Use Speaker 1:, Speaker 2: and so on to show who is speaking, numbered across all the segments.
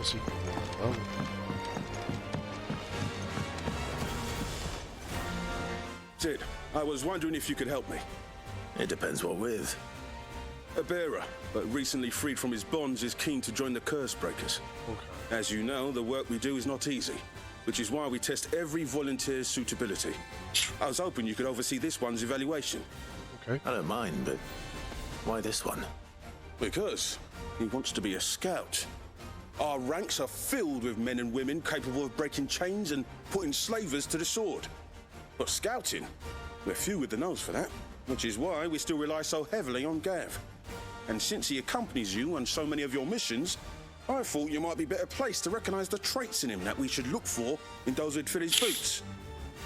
Speaker 1: guess you can go alone.
Speaker 2: Sid, I was wondering if you could help me.
Speaker 3: It depends what with.
Speaker 2: A bearer, but recently freed from his bonds, is keen to join the Curse Breakers.
Speaker 1: Okay.
Speaker 2: As you know, the work we do is not easy, which is why we test every volunteer's suitability. I was hoping you could oversee this one's evaluation.
Speaker 1: Okay.
Speaker 3: I don't mind, but why this one?
Speaker 2: Because he wants to be a scout. Our ranks are filled with men and women capable of breaking chains and putting slavers to the sword. But scouting, we're few with the nose for that, which is why we still rely so heavily on Gav. And since he accompanies you on so many of your missions, I thought you might be better placed to recognize the traits in him that we should look for in those who'd fill his boots.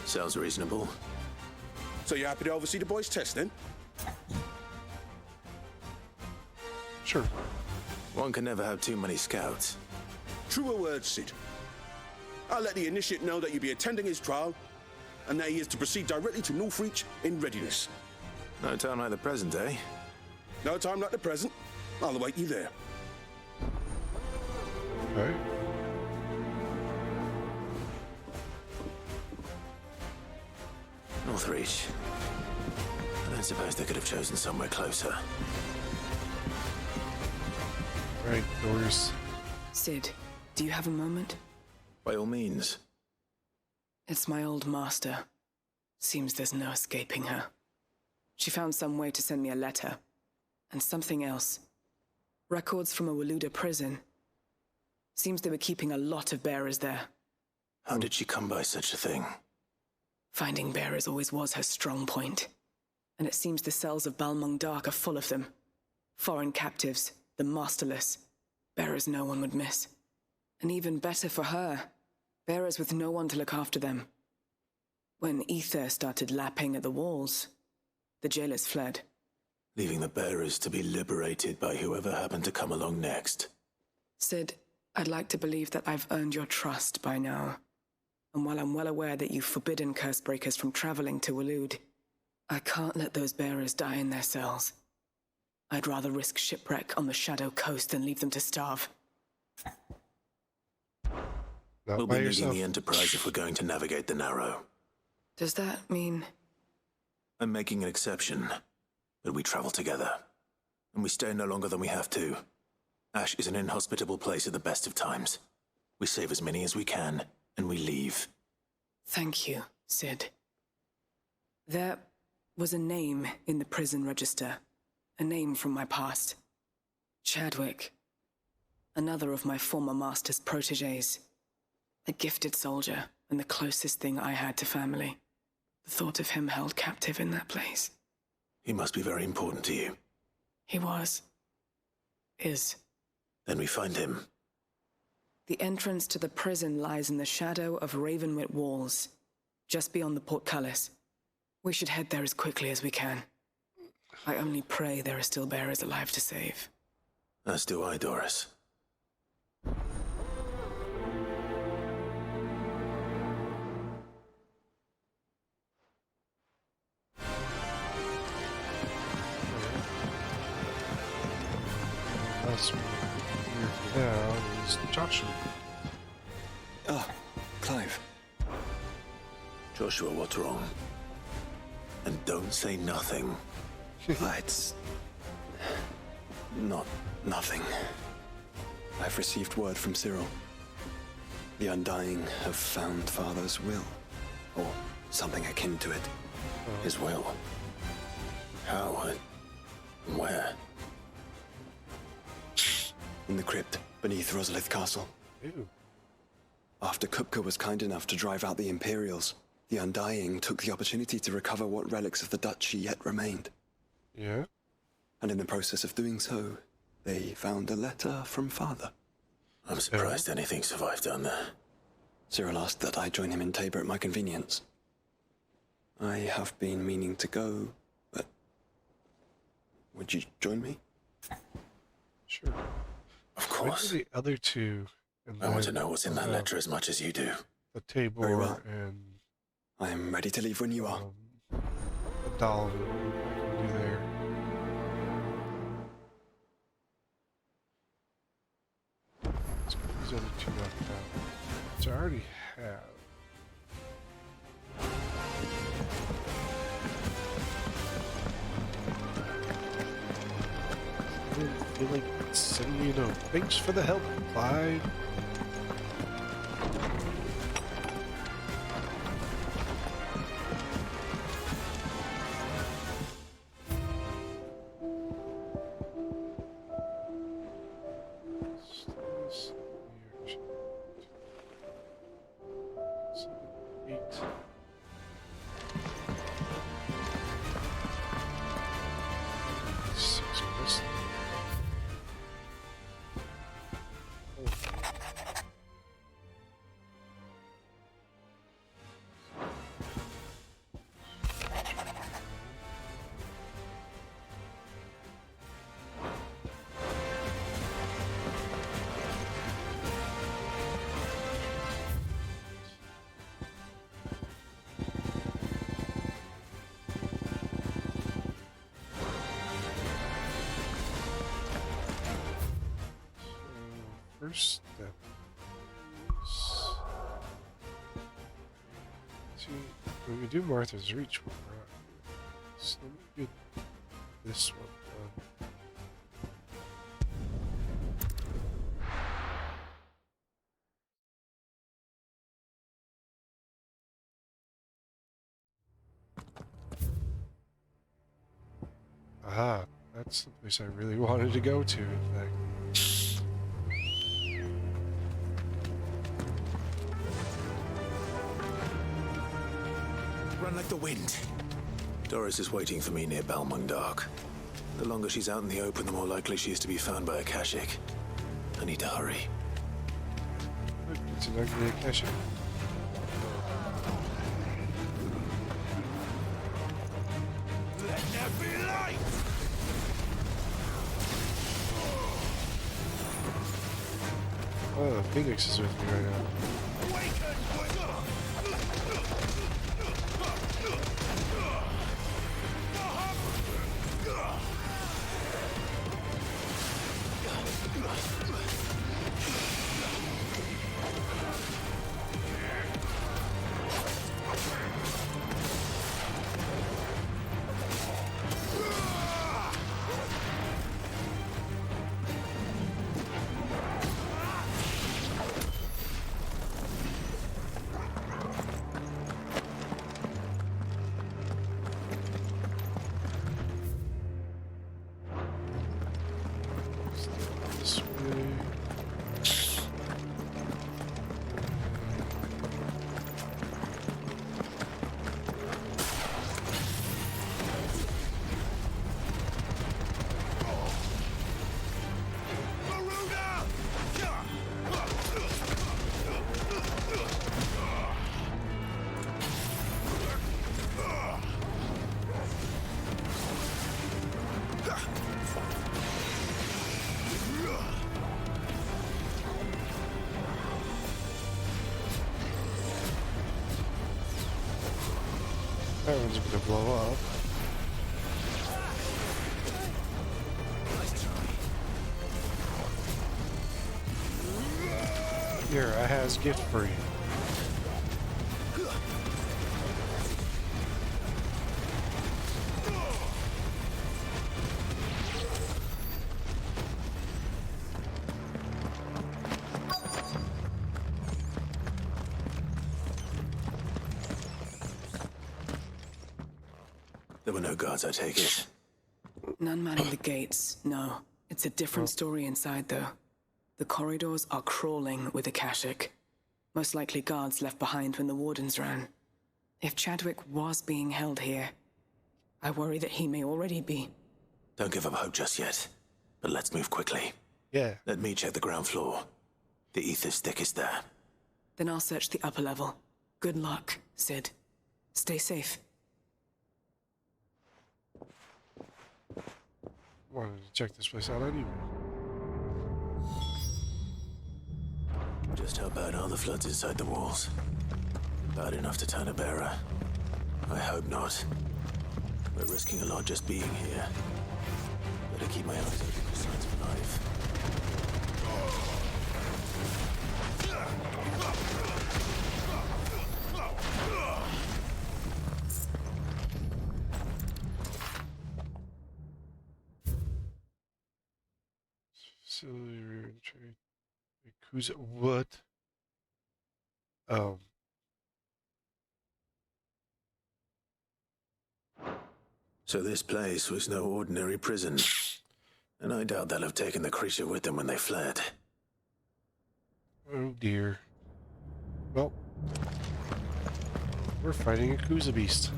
Speaker 3: Sounds reasonable.
Speaker 2: So you're happy to oversee the boys' test, then?
Speaker 1: Sure.
Speaker 3: One can never have too many scouts.
Speaker 2: Truer words, Sid. I'll let the initiate know that you'll be attending his trial, and that he is to proceed directly to Northreach in readiness.
Speaker 3: No time like the present, eh?
Speaker 2: No time like the present. I'll await you there.
Speaker 1: Okay.
Speaker 3: Northreach. I don't suppose they could have chosen somewhere closer.
Speaker 1: Right, doors.
Speaker 4: Sid, do you have a moment?
Speaker 3: By all means.
Speaker 4: It's my old master. Seems there's no escaping her. She found some way to send me a letter. And something else. Records from a Waluda prison. Seems they were keeping a lot of bearers there.
Speaker 3: How did she come by such a thing?
Speaker 4: Finding bearers always was her strong point. And it seems the cells of Balmung Dark are full of them. Foreign captives, the masterless. Bearers no one would miss. And even better for her, bearers with no one to look after them. When ether started lapping at the walls, the jailers fled.
Speaker 3: Leaving the bearers to be liberated by whoever happened to come along next.
Speaker 4: Sid, I'd like to believe that I've earned your trust by now. And while I'm well aware that you've forbidden curse breakers from traveling to Walud, I can't let those bearers die in their cells. I'd rather risk shipwreck on the Shadow Coast than leave them to starve.
Speaker 1: Not
Speaker 3: We'll
Speaker 1: by
Speaker 3: be needing
Speaker 1: yourself.
Speaker 3: the Enterprise if we're going to navigate the Narrow.
Speaker 4: Does that mean...
Speaker 3: I'm making an exception, but we travel together. And we stay no longer than we have to. Ash is an inhospitable place at the best of times. We save as many as we can, and we leave.
Speaker 4: Thank you, Sid. There was a name in the prison register. A name from my past. Chadwick. Another of my former master's protégés. A gifted soldier, and the closest thing I had to family. The thought of him held captive in that place.
Speaker 3: He must be very important to you.
Speaker 4: He was. Is.
Speaker 3: Then we find him.
Speaker 4: The entrance to the prison lies in the shadow of Ravenwit Walls, just beyond the portcullis. We should head there as quickly as we can. I only pray there are still bearers alive to save.
Speaker 3: As do I, Doris.
Speaker 1: Last one here for now is Joshua.
Speaker 5: Ah, Clive.
Speaker 3: Joshua, what's wrong? And don't say nothing.
Speaker 5: It's... nothing. I've received word from Cyril. The Undying have found Father's will. Or something akin to it.
Speaker 3: His will. How and where?
Speaker 5: In the crypt beneath Rosalith Castle.
Speaker 1: Ew.
Speaker 5: After Kupka was kind enough to drive out the Imperials, the Undying took the opportunity to recover what relics of the Duchy yet remained.
Speaker 1: Yeah?
Speaker 5: And in the process of doing so, they found a letter from Father.
Speaker 3: I'm surprised anything survived down there.
Speaker 5: Cyril asked that I join him in Tabor at my convenience. I have been meaning to go, but... would you join me?
Speaker 1: Sure.
Speaker 3: Of
Speaker 1: Where
Speaker 3: course.
Speaker 1: are the other two? And
Speaker 3: I want to
Speaker 1: then,
Speaker 3: know what's in that letter as much as you do.
Speaker 1: The Tabor
Speaker 5: Very well.
Speaker 1: and
Speaker 5: I am ready to leave when you are.
Speaker 1: the doll I can do there. Let's go these other two knocked out. Which I already have. I didn't feel like sending me a note. Thanks for the help, Clyde. First step is, see, when we do Martha's Reach, we're not doing this. Let me get this one done. Ah, that's the place I really wanted to go to, in fact.
Speaker 3: Run like the wind. Doris is waiting for me near Balmung Dark. The longer she's out in the open, the more likely she is to be found by a Kashik. I need to hurry.
Speaker 1: Look, it's an ugly Akasha.
Speaker 2: Let there be light!
Speaker 1: Oh, Phoenix is with me right now. This way. That one's gonna blow up. Here, I has gift for you.
Speaker 3: There were no guards, I take it.
Speaker 4: None manning the gates, no. It's a different story inside, though. The corridors are crawling with Akashic. Most likely guards left behind when the wardens ran. If Chadwick was being held here, I worry that he may already be.
Speaker 3: Don't give up hope just yet. But let's move quickly.
Speaker 1: Yeah.
Speaker 3: Let me check the ground floor. The ether stick is there.
Speaker 4: Then I'll search the upper level. Good luck, Sid. Stay safe.
Speaker 1: Wanted to check this place out anyway.
Speaker 3: Just how bad are the floods inside the walls? Bad enough to turn a bearer? I hope not. We're risking a lot just being here. Better keep my eyes open for signs of life.
Speaker 1: Silver trade. Yakuza. What? Um.
Speaker 3: So this place was no ordinary prison. And I doubt they'll have taken the creature with them when they fled.
Speaker 1: Oh dear. Well, we're fighting a Yakuza beast.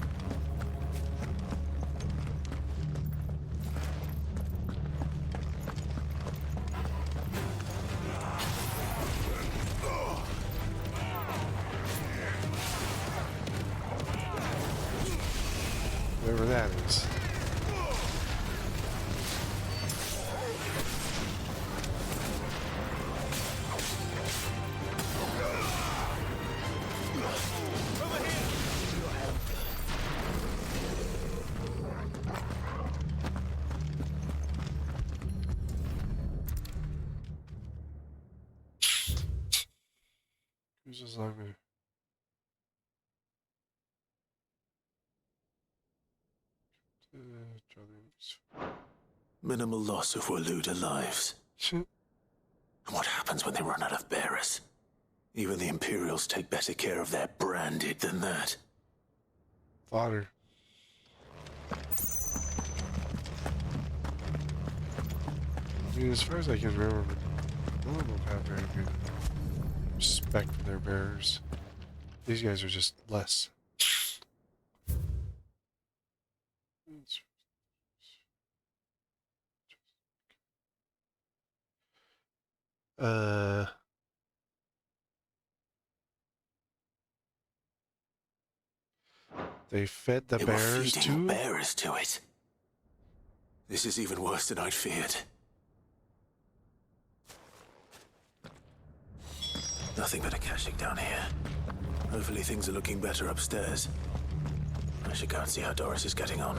Speaker 1: Whatever that is. Yakuza's not gonna.
Speaker 3: Minimal loss of Waluda lives. And what happens when they run out of bearers? Even the Imperials take better care of their branded than that.
Speaker 1: Fodder. I mean, as far as I can remember, none of them have very good respect for their bearers. These guys are just less. They fed the
Speaker 3: They
Speaker 1: bears
Speaker 3: were feeding
Speaker 1: too?
Speaker 3: bearers to it. This is even worse than I'd feared. Nothing but a caching down here. Hopefully things are looking better upstairs. I should go and see how Doris is getting on.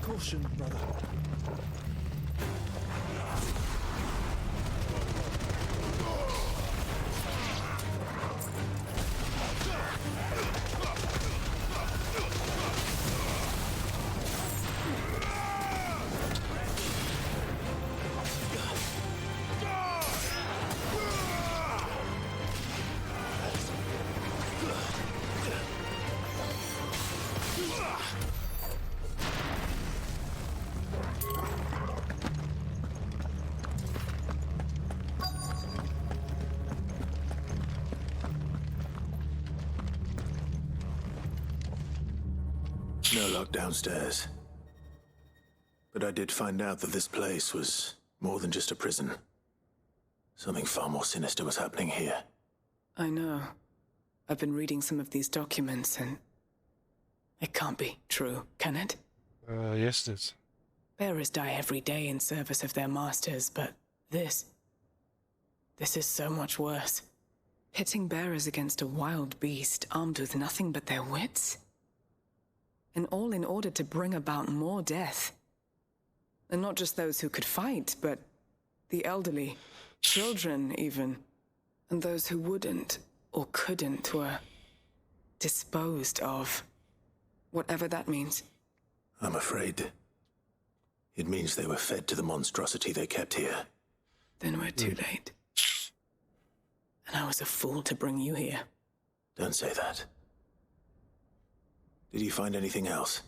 Speaker 6: Caution, brother.
Speaker 3: No luck downstairs. But I did find out that this place was more than just a prison. Something far more sinister was happening here.
Speaker 4: I know. I've been reading some of these documents and... it can't be true, can it?
Speaker 1: Yes, it is.
Speaker 4: Bearers die every day in service of their masters, but this is so much worse. Pitting bearers against a wild beast armed with nothing but their wits? And all in order to bring about more death. And not just those who could fight, but the elderly, children even. And those who wouldn't or couldn't were disposed of. Whatever that means.
Speaker 3: I'm afraid it means they were fed to the monstrosity they kept here.
Speaker 4: Then we're too late. And I was a fool to bring you here.
Speaker 3: Don't say that. Did you find anything else?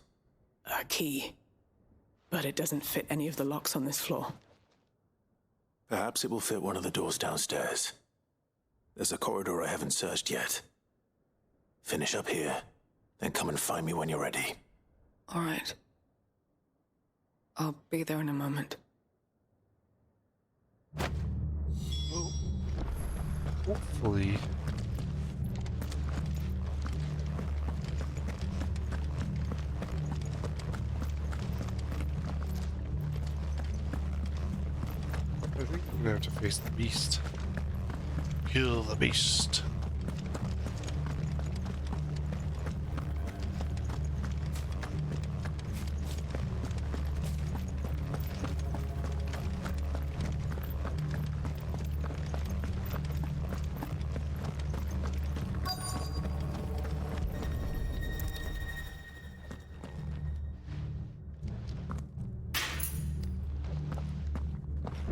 Speaker 4: A key. but it doesn't fit any of the locks on this floor.
Speaker 3: Perhaps it will fit one of the doors downstairs. There's a corridor I haven't searched yet. Finish up here, then come and find me when you're ready.
Speaker 4: All right. I'll be there in a moment.
Speaker 1: Well, hopefully. I think I'm gonna have to face the beast. Kill the beast.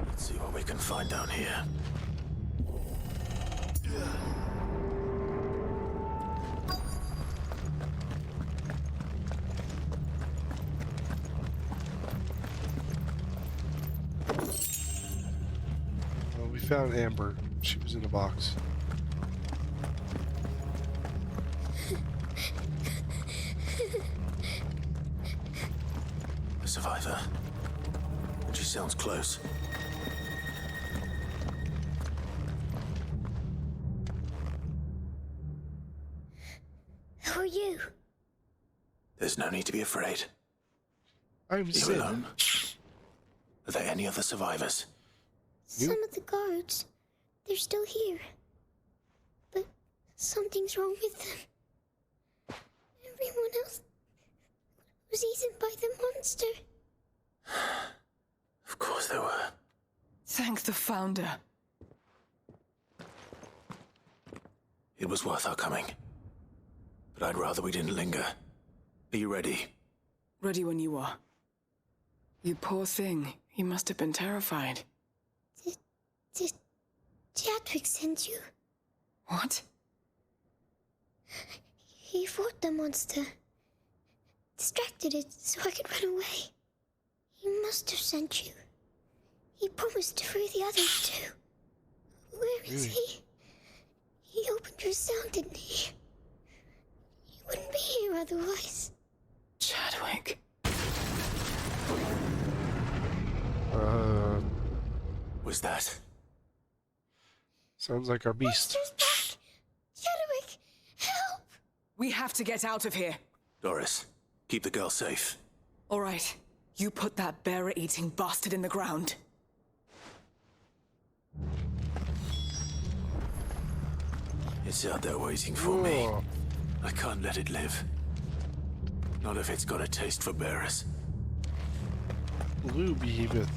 Speaker 3: Let's see what we can find down here.
Speaker 1: Well, we found Amber. She was in a box.
Speaker 3: A survivor. And she sounds close.
Speaker 7: Who are you?
Speaker 3: There's no need to be afraid.
Speaker 1: I'm
Speaker 3: You
Speaker 1: Sid.
Speaker 3: alone? Are there any other survivors?
Speaker 1: You?
Speaker 7: Some of the guards. They're still here. But something's wrong with them. Everyone else was eaten by the monster.
Speaker 3: Of course there were.
Speaker 4: Thank the Founder.
Speaker 3: It was worth our coming. But I'd rather we didn't linger. Are you ready?
Speaker 4: Ready when you are. You poor thing. You must have been terrified.
Speaker 7: Did Chadwick send you?
Speaker 4: What?
Speaker 7: He fought the monster. Distracted it so I could run away. He must have sent you. He promised to free the others too. Where is he? He opened your cell, didn't he? He wouldn't be here otherwise.
Speaker 4: Chadwick.
Speaker 3: Was that?
Speaker 1: Sounds like our beast.
Speaker 7: Monster's back! Chadwick, help!
Speaker 4: We have to get out of here.
Speaker 3: Doris, keep the girl safe.
Speaker 4: All right. You put that bearer-eating bastard in the ground.
Speaker 3: It's out there waiting for me.
Speaker 1: Whoa.
Speaker 3: I can't let it live. Not if it's got a taste for bearers.
Speaker 1: Blue behemoth.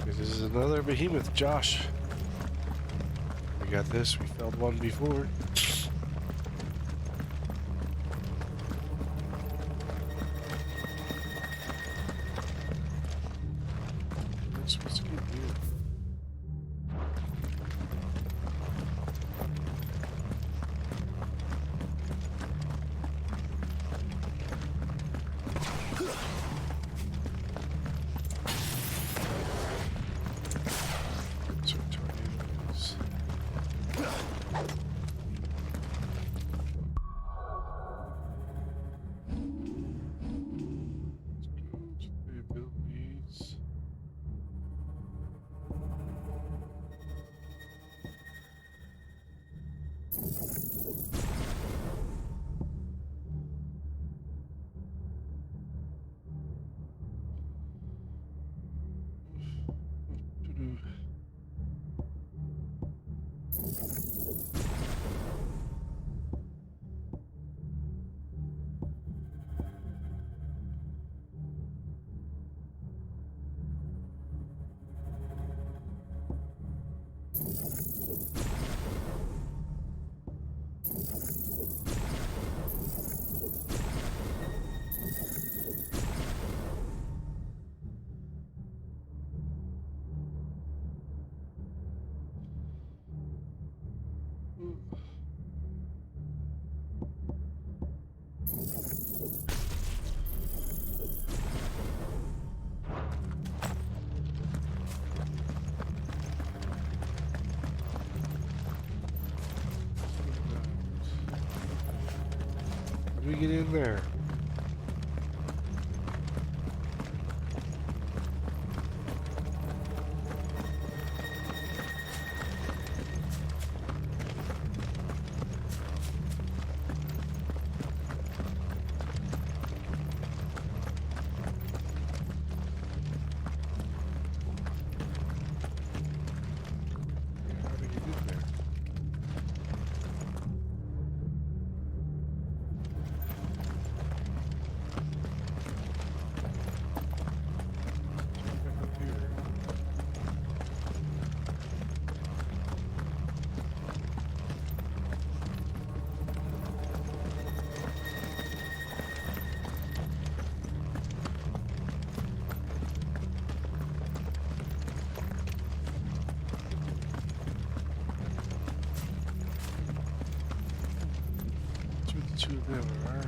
Speaker 1: This is another behemoth, Josh. We got this. We felled one before. Let's get here. Sort of tornadoes. Let's go to the abilities. we get in there? How do you get there? Back up here. That's what the two of them are.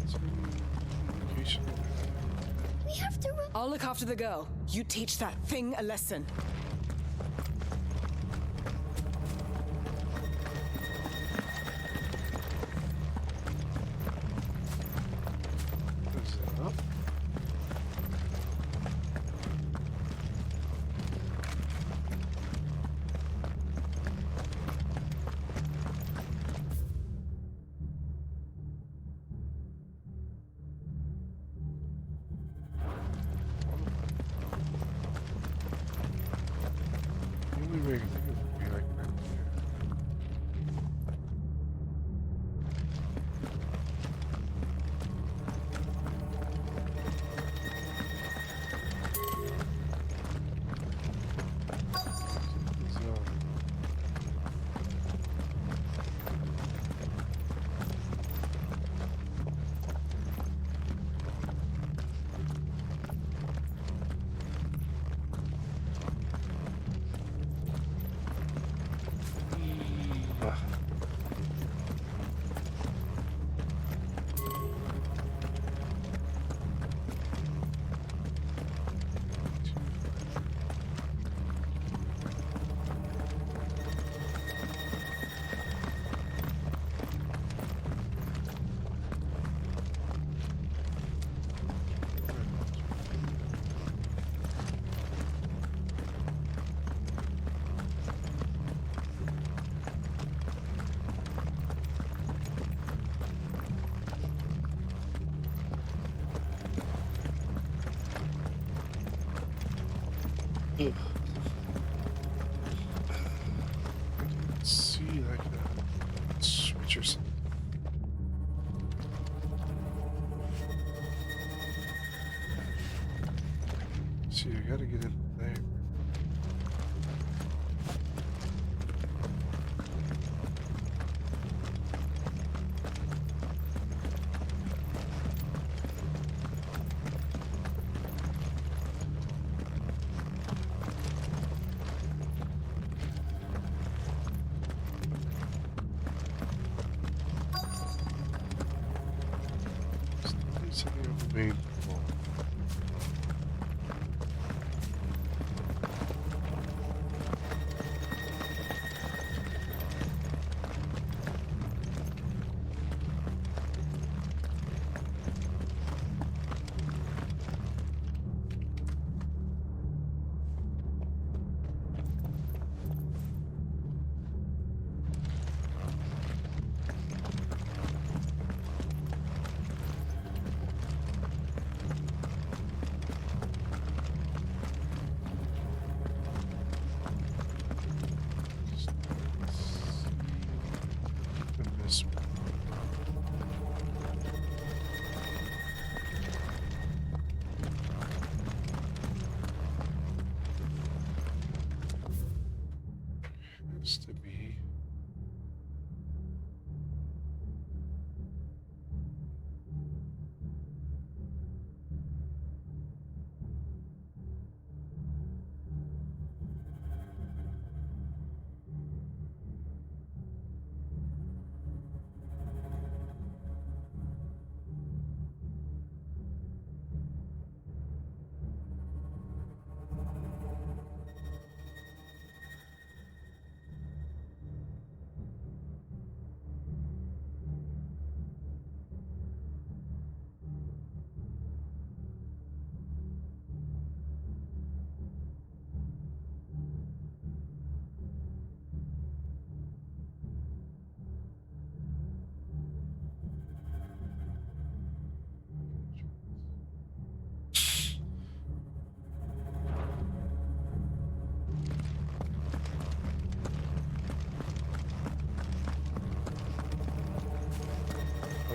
Speaker 1: Some communication.
Speaker 7: We have to run.
Speaker 4: I'll look after the girl. You teach that thing a lesson.
Speaker 1: What is that? Up? The only way I can think of it would be like right there. So, ah. Ugh. I didn't see like a switch or something. See, I gotta get in there. Something on the main floor.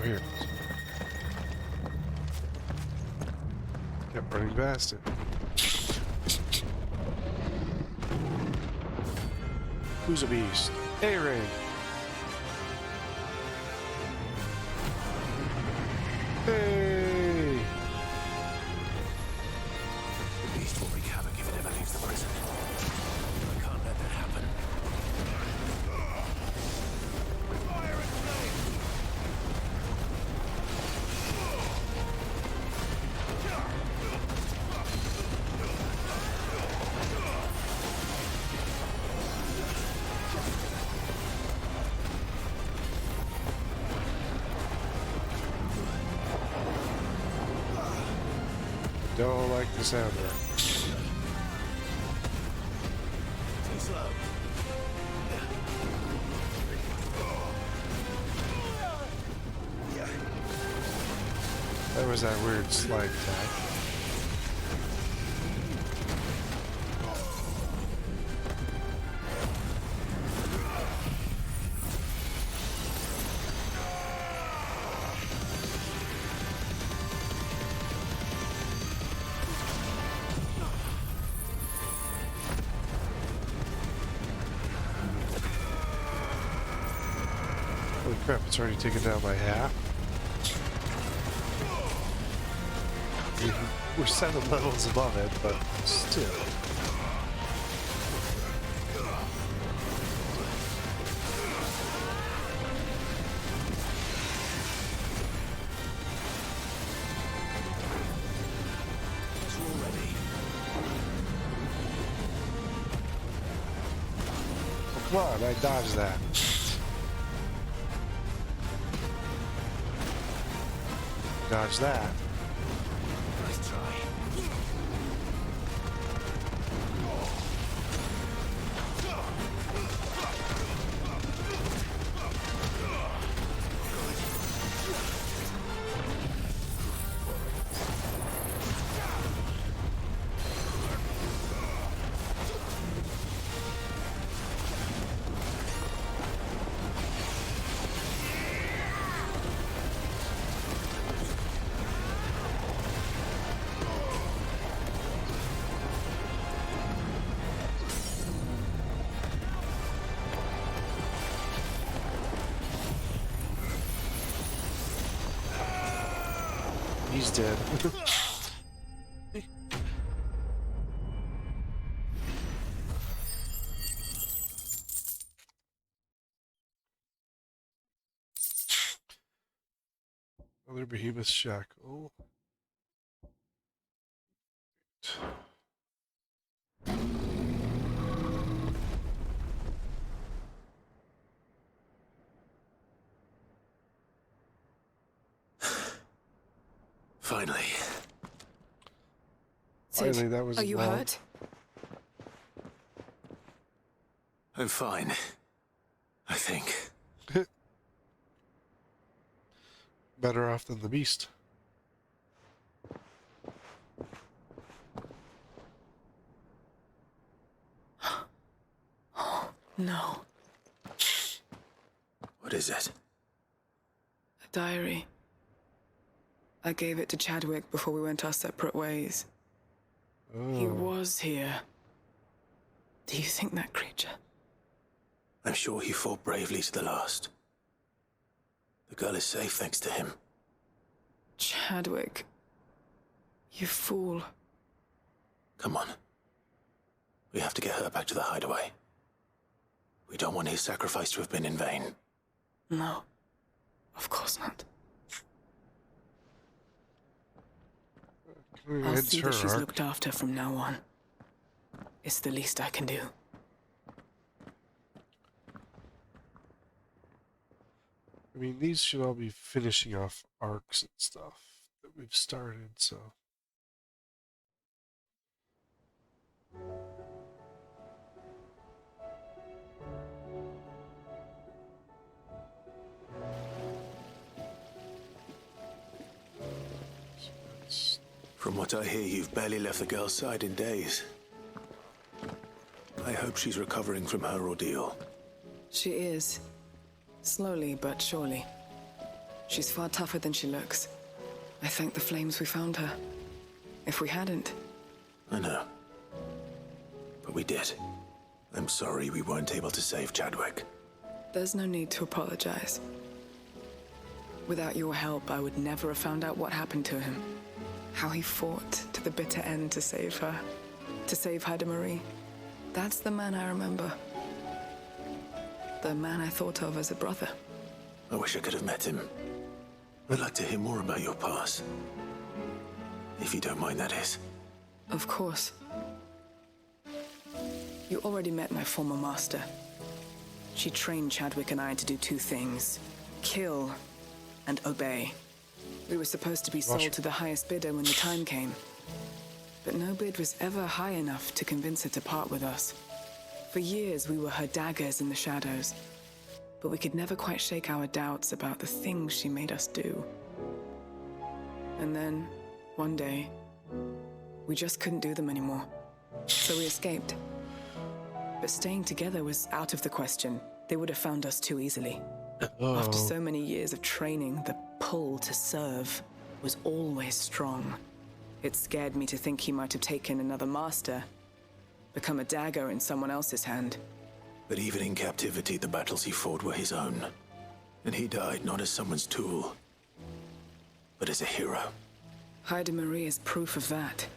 Speaker 1: Oh, here it is. Kept running past it. Who's a beast? Hey, Ray. Hey!
Speaker 3: The beast will wreak havoc if it ever leaves the prison. I can't let that happen.
Speaker 1: Don't like the sound of that.
Speaker 3: Too slow.
Speaker 1: That was that weird slide attack. Holy crap, it's already taken down by half. We're 7 levels above it, but still. Oh, come on, I dodged that. Dodge that.
Speaker 3: Nice try.
Speaker 1: He's dead. Another behemoth shackle.
Speaker 3: Finally.
Speaker 4: Sid,
Speaker 1: Finally, that was
Speaker 4: are you
Speaker 1: long.
Speaker 4: hurt?
Speaker 3: I'm fine. I think.
Speaker 1: Better off than the beast.
Speaker 4: No.
Speaker 3: What is it?
Speaker 4: A diary. I gave it to Chadwick before we went our separate ways. He
Speaker 1: Oh.
Speaker 4: was here. Do you think that creature?
Speaker 3: I'm sure he fought bravely to the last. The girl is safe thanks to him.
Speaker 4: Chadwick. You fool.
Speaker 3: Come on. We have to get her back to the hideaway. We don't want his sacrifice to have been in vain.
Speaker 4: No. Of course not. I'll
Speaker 1: It's
Speaker 4: see
Speaker 1: her
Speaker 4: that she's
Speaker 1: arc.
Speaker 4: looked after from now on. It's the least I can do.
Speaker 1: I mean, these should all be finishing off arcs and stuff that we've started, so.
Speaker 3: From what I hear, you've barely left the girl's side in days. I hope she's recovering from her ordeal.
Speaker 4: She is. Slowly but surely. She's far tougher than she looks. I thank the flames we found her. If we hadn't...
Speaker 3: I know. But we did. I'm sorry we weren't able to save Chadwick.
Speaker 4: There's no need to apologize. Without your help, I would never have found out what happened to him. How he fought to the bitter end to save her. To save Haida Marie. That's the man I remember. The man I thought of as a brother.
Speaker 3: I wish I could have met him. I'd like to hear more about your past. If you don't mind, that is.
Speaker 4: Of course. You already met my former master. She trained Chadwick and I to do two things. Kill and obey. We were supposed to be sold to the highest bidder when the time came. But no bid was ever high enough to convince her to part with us. For years, we were her daggers in the shadows. But we could never quite shake our doubts about the things she made us do. And then, one day, we just couldn't do them anymore. So we escaped. But staying together was out of the question. They would have found us too easily. After so many years of training, the pull to serve was always strong. It scared me to think he might have taken another master, become a dagger in someone else's hand.
Speaker 3: But even in captivity, the battles he fought were his own. And he died not as someone's tool, but as a hero.
Speaker 4: Haida Marie is proof of that.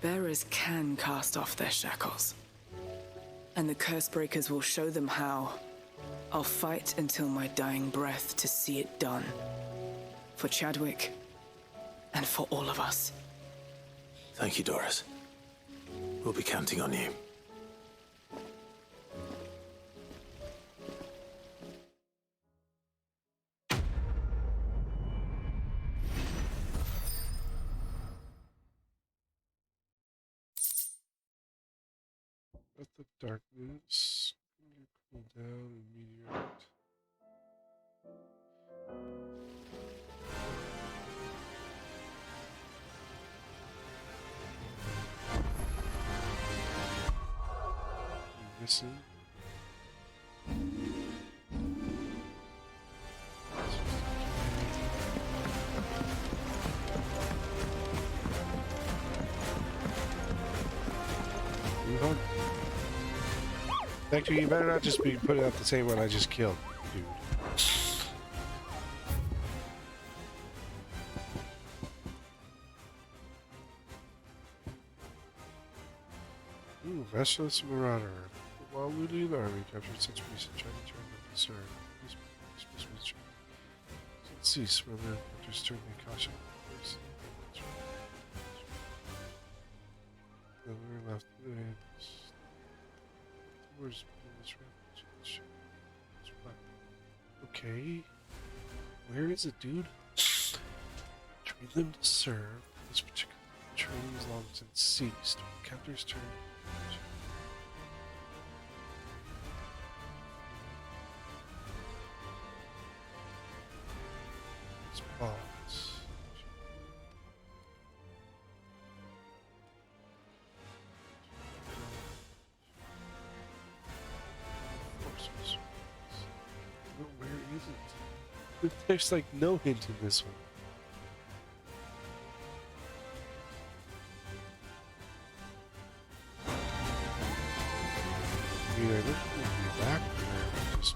Speaker 4: Bearers can cast off their shackles. And the Cursebreakers will show them how. I'll fight until my dying breath to see it done. For Chadwick, and for all of us.
Speaker 3: Thank you, Doris. We'll be counting on you.
Speaker 1: Breath of darkness. Cool down and meteorite. Missing. Move on. Actually, you better not just be putting out the same one I just killed, dude. Ooh, Restless Marauder. While looting an army captured such peace and trying to turn them to serve. Let's see, smell the hunters turn their caution. We're left. Where's this refuge? Okay. Where is it, dude? Train them to serve. This particular training is long since ceased. Captors turn. Spots. Where is it? There's like no hint in this one. I mean, I look at the back there, just.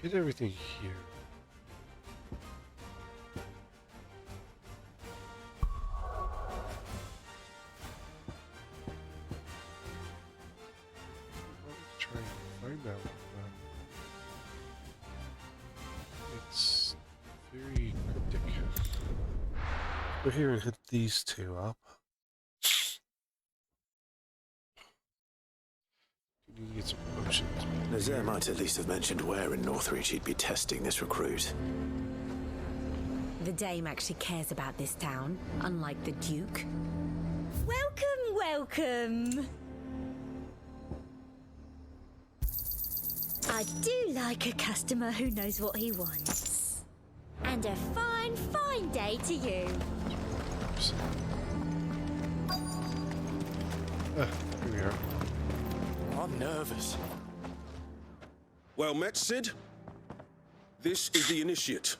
Speaker 1: Hit everything here. Try and find that one. It's very cryptic. Go here and hit these two up. You need to get some potions.
Speaker 3: Nazaire might at least have mentioned where in Northreach he'd be testing this recruit.
Speaker 8: The Dame actually cares about this town, unlike the Duke. Welcome, welcome! I do like a customer who knows what he wants. And a fine, fine day to you.
Speaker 1: moves. Here we are.
Speaker 9: I'm nervous.
Speaker 2: Well met, Sid. This is the initiate.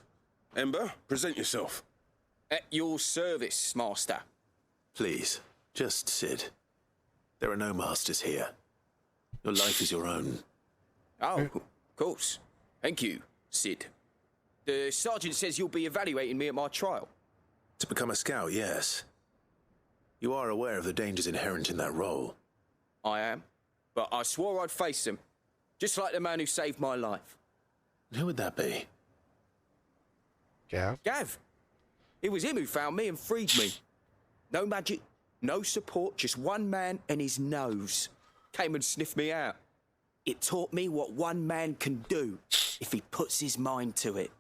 Speaker 2: Ember, present yourself.
Speaker 9: At your service, Master.
Speaker 3: Please, just Sid. There are no masters here. Your life is your own.
Speaker 9: Oh, of course. Thank you, Sid. The sergeant says you'll be evaluating me at my trial.
Speaker 3: To become a scout, yes. You are aware of the dangers inherent in that role.
Speaker 9: I am. But I swore I'd face them. Just like the man who saved my life.
Speaker 3: Who would that be?
Speaker 1: Gav?
Speaker 9: Gav. It was him who found me and freed me. No magic, no support, just one man and his nose. Came and sniffed me out. It taught me what one man can do if he puts his mind to it.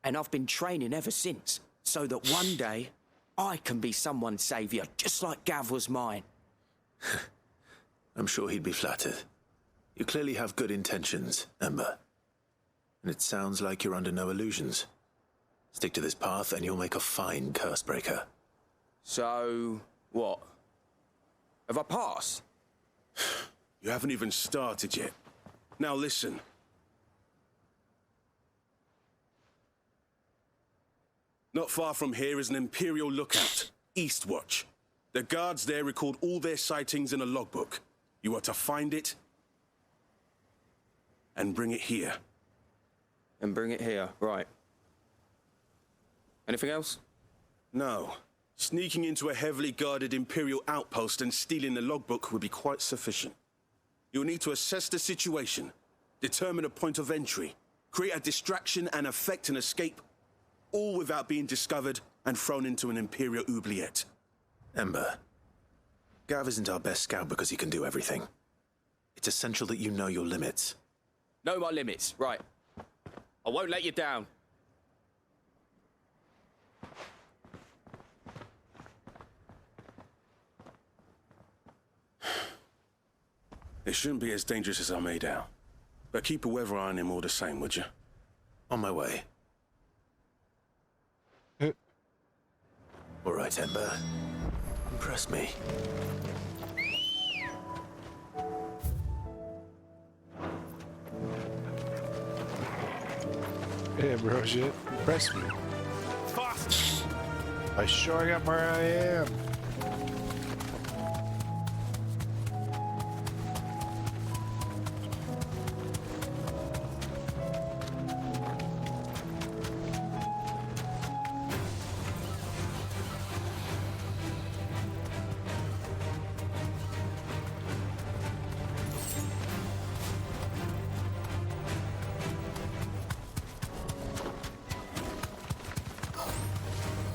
Speaker 9: And I've been training ever since, so that one day I can be someone's saviour, just like Gav was mine.
Speaker 3: I'm sure he'd be flattered. You clearly have good intentions, Ember. And it sounds like you're under no illusions. Stick to this path and you'll make a fine cursebreaker.
Speaker 9: So, what? Have I passed?
Speaker 2: You haven't even started yet. Now listen. Not far from here is an Imperial lookout, Eastwatch. The guards there record all their sightings in a logbook. You are to find it and bring it here.
Speaker 9: And bring it here, right. Anything else?
Speaker 2: No. Sneaking into a heavily guarded Imperial outpost and stealing the logbook would be quite sufficient. You'll need to assess the situation, determine a point of entry, create a distraction and effect an escape, all without being discovered and thrown into an Imperial oubliette.
Speaker 3: Ember, Gav isn't our best scout because he can do everything. It's essential that you know your limits.
Speaker 9: Know my limits, right. I won't let you down.
Speaker 2: It shouldn't be as dangerous as I made out. But keep a weather eye on him all the same, would you?
Speaker 3: On my way. All right, Ember. Impress me.
Speaker 1: Yeah, bro, shit. Impress me.
Speaker 2: Fast!
Speaker 1: I sure got where I am.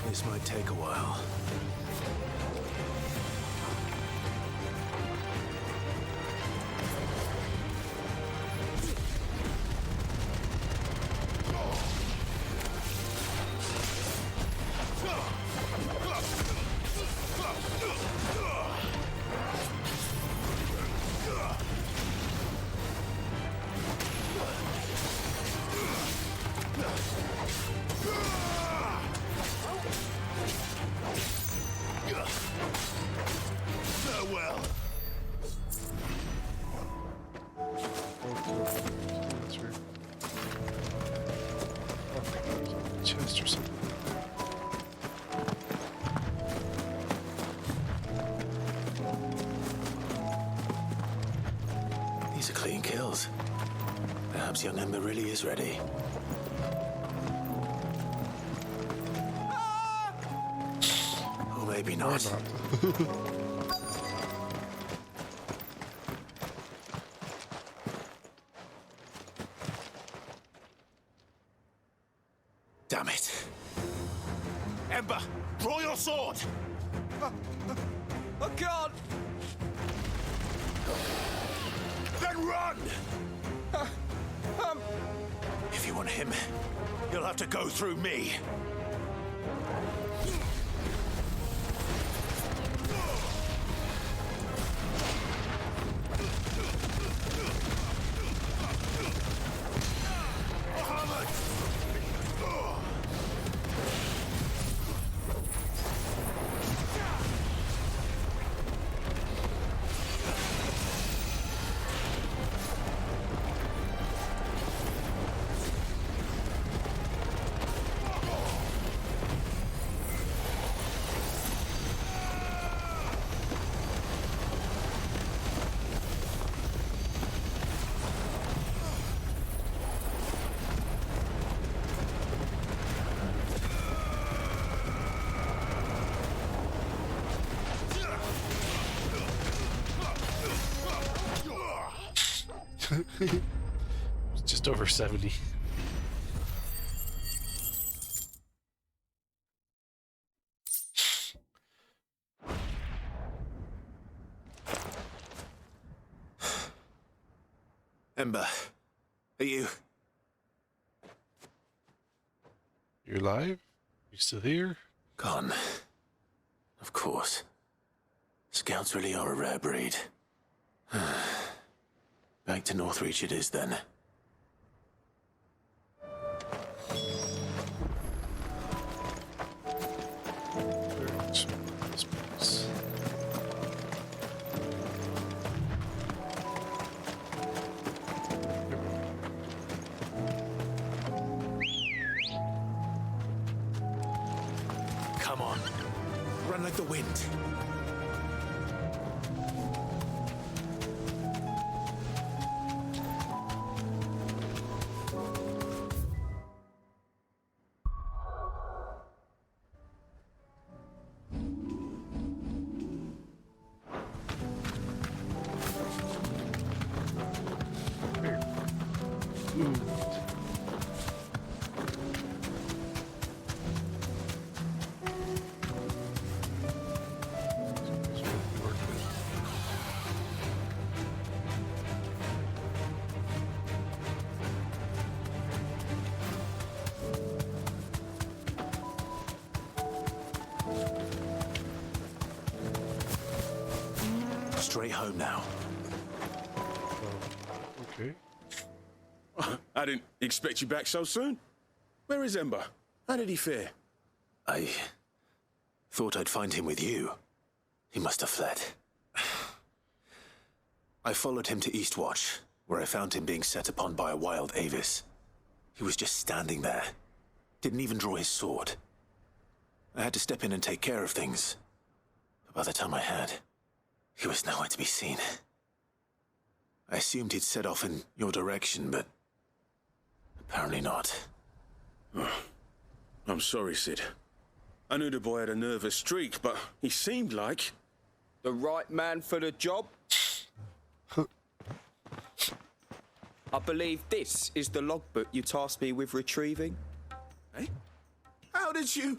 Speaker 3: This might take a while.
Speaker 1: That's right. Oh, chest or something.
Speaker 3: These are clean kills. Perhaps young Ember really is ready. Or maybe not. Damn it.
Speaker 2: Ember, draw your sword!
Speaker 9: I can't!
Speaker 2: Then run!
Speaker 3: If you want him, you'll have to go through me.
Speaker 1: It's just over 70.
Speaker 3: Ember, are you?
Speaker 1: You're alive? You still here?
Speaker 3: Gone. Of course. Scouts really are a rare breed. Back to Northreach it is then.
Speaker 1: This place.
Speaker 3: Come on. Run like the wind. Straight home now.
Speaker 1: Okay.
Speaker 2: I didn't expect you back so soon. Where is Ember? How did he fare?
Speaker 3: I thought I'd find him with you. He must have fled. I followed him to Eastwatch, where I found him being set upon by a wild Avis. He was just standing there. Didn't even draw his sword. I had to step in and take care of things. But by the time I had, he was nowhere to be seen. I assumed he'd set off in your direction, but apparently not.
Speaker 2: I'm sorry, Sid. I knew the boy had a nervous streak, but he seemed like...
Speaker 9: The right man for the job? I believe this is the logbook you tasked me with retrieving.
Speaker 2: Eh? How did you...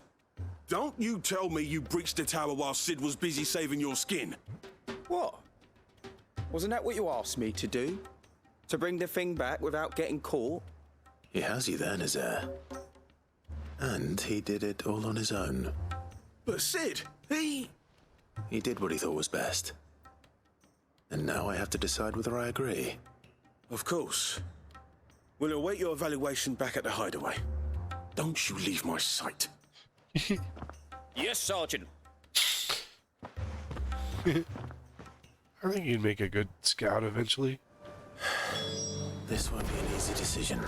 Speaker 2: Don't you tell me you breached the tower while Sid was busy saving your skin.
Speaker 9: What? Wasn't that what you asked me to do? To bring the thing back without getting caught?
Speaker 3: He has you then, his heir. And he did it all on his own.
Speaker 2: But Sid, he
Speaker 3: did what he thought was best. And now I have to decide whether I agree.
Speaker 2: Of course. We'll await your evaluation back at the hideaway. Don't you leave my sight.
Speaker 9: Yes, Sergeant.
Speaker 1: I think you'd make a good scout eventually.
Speaker 3: This won't be an easy decision.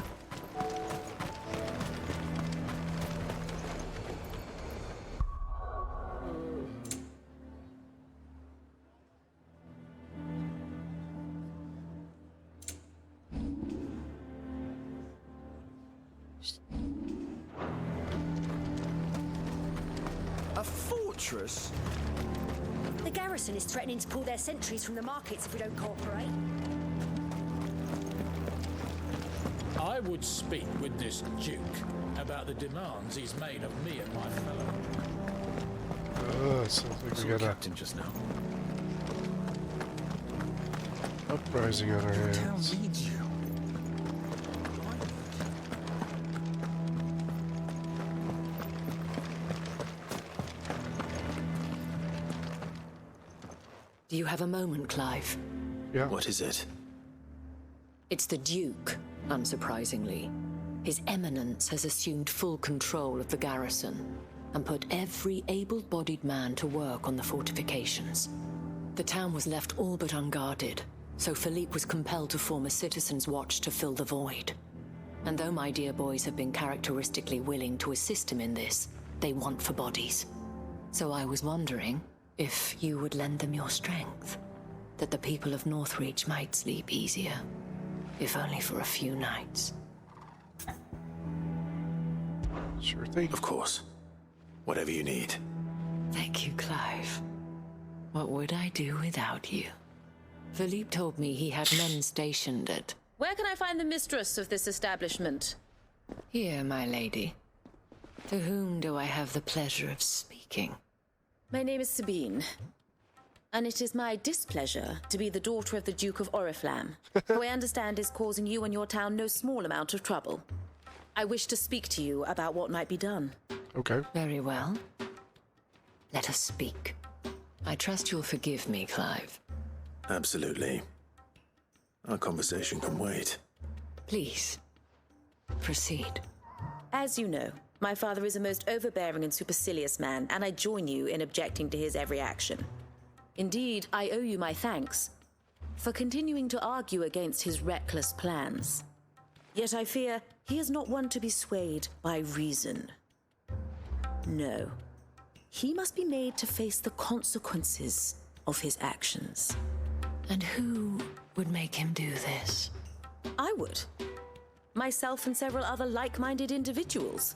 Speaker 9: A fortress?
Speaker 10: The garrison is threatening to pull their sentries from the markets if we don't cooperate.
Speaker 6: I would speak with this Duke about the demands he's made of me and my fellow.
Speaker 1: It sounds like we got a
Speaker 3: Captain just now.
Speaker 1: uprising on our hands.
Speaker 6: needs you.
Speaker 11: Do you have a moment, Clive?
Speaker 1: Yeah.
Speaker 3: What is it?
Speaker 11: It's the Duke, unsurprisingly. His Eminence has assumed full control of the garrison and put every able-bodied man to work on the fortifications. The town was left all but unguarded, so Philippe was compelled to form a citizens' watch to fill the void. And though my dear boys have been characteristically willing to assist him in this, they want for bodies. So I was wondering if you would lend them your strength, that the people of Northreach might sleep easier, if only for a few nights.
Speaker 1: Sure thing.
Speaker 3: Of course. Whatever you need.
Speaker 11: Thank you, Clive. What would I do without you? Philippe told me he had men stationed at...
Speaker 12: Where can I find the mistress of this establishment?
Speaker 11: Here, my lady. To whom do I have the pleasure of speaking?
Speaker 12: My name is Sabine, and it is my displeasure to be the daughter of the Duke of Oriflamme, who I understand is causing you and your town no small amount of trouble. I wish to speak to you about what might be done.
Speaker 1: Okay.
Speaker 11: Very well. Let us speak. I trust you'll forgive me, Clive.
Speaker 3: Absolutely. Our conversation can wait.
Speaker 11: Please, proceed.
Speaker 12: As you know, my father is a most overbearing and supercilious man, and I join you in objecting to his every action. Indeed, I owe you my thanks for continuing to argue against his reckless plans. Yet I fear he is not one to be swayed by reason. No. He must be made to face the consequences of his actions.
Speaker 11: And who would make him do this?
Speaker 12: I would. Myself and several other like-minded individuals.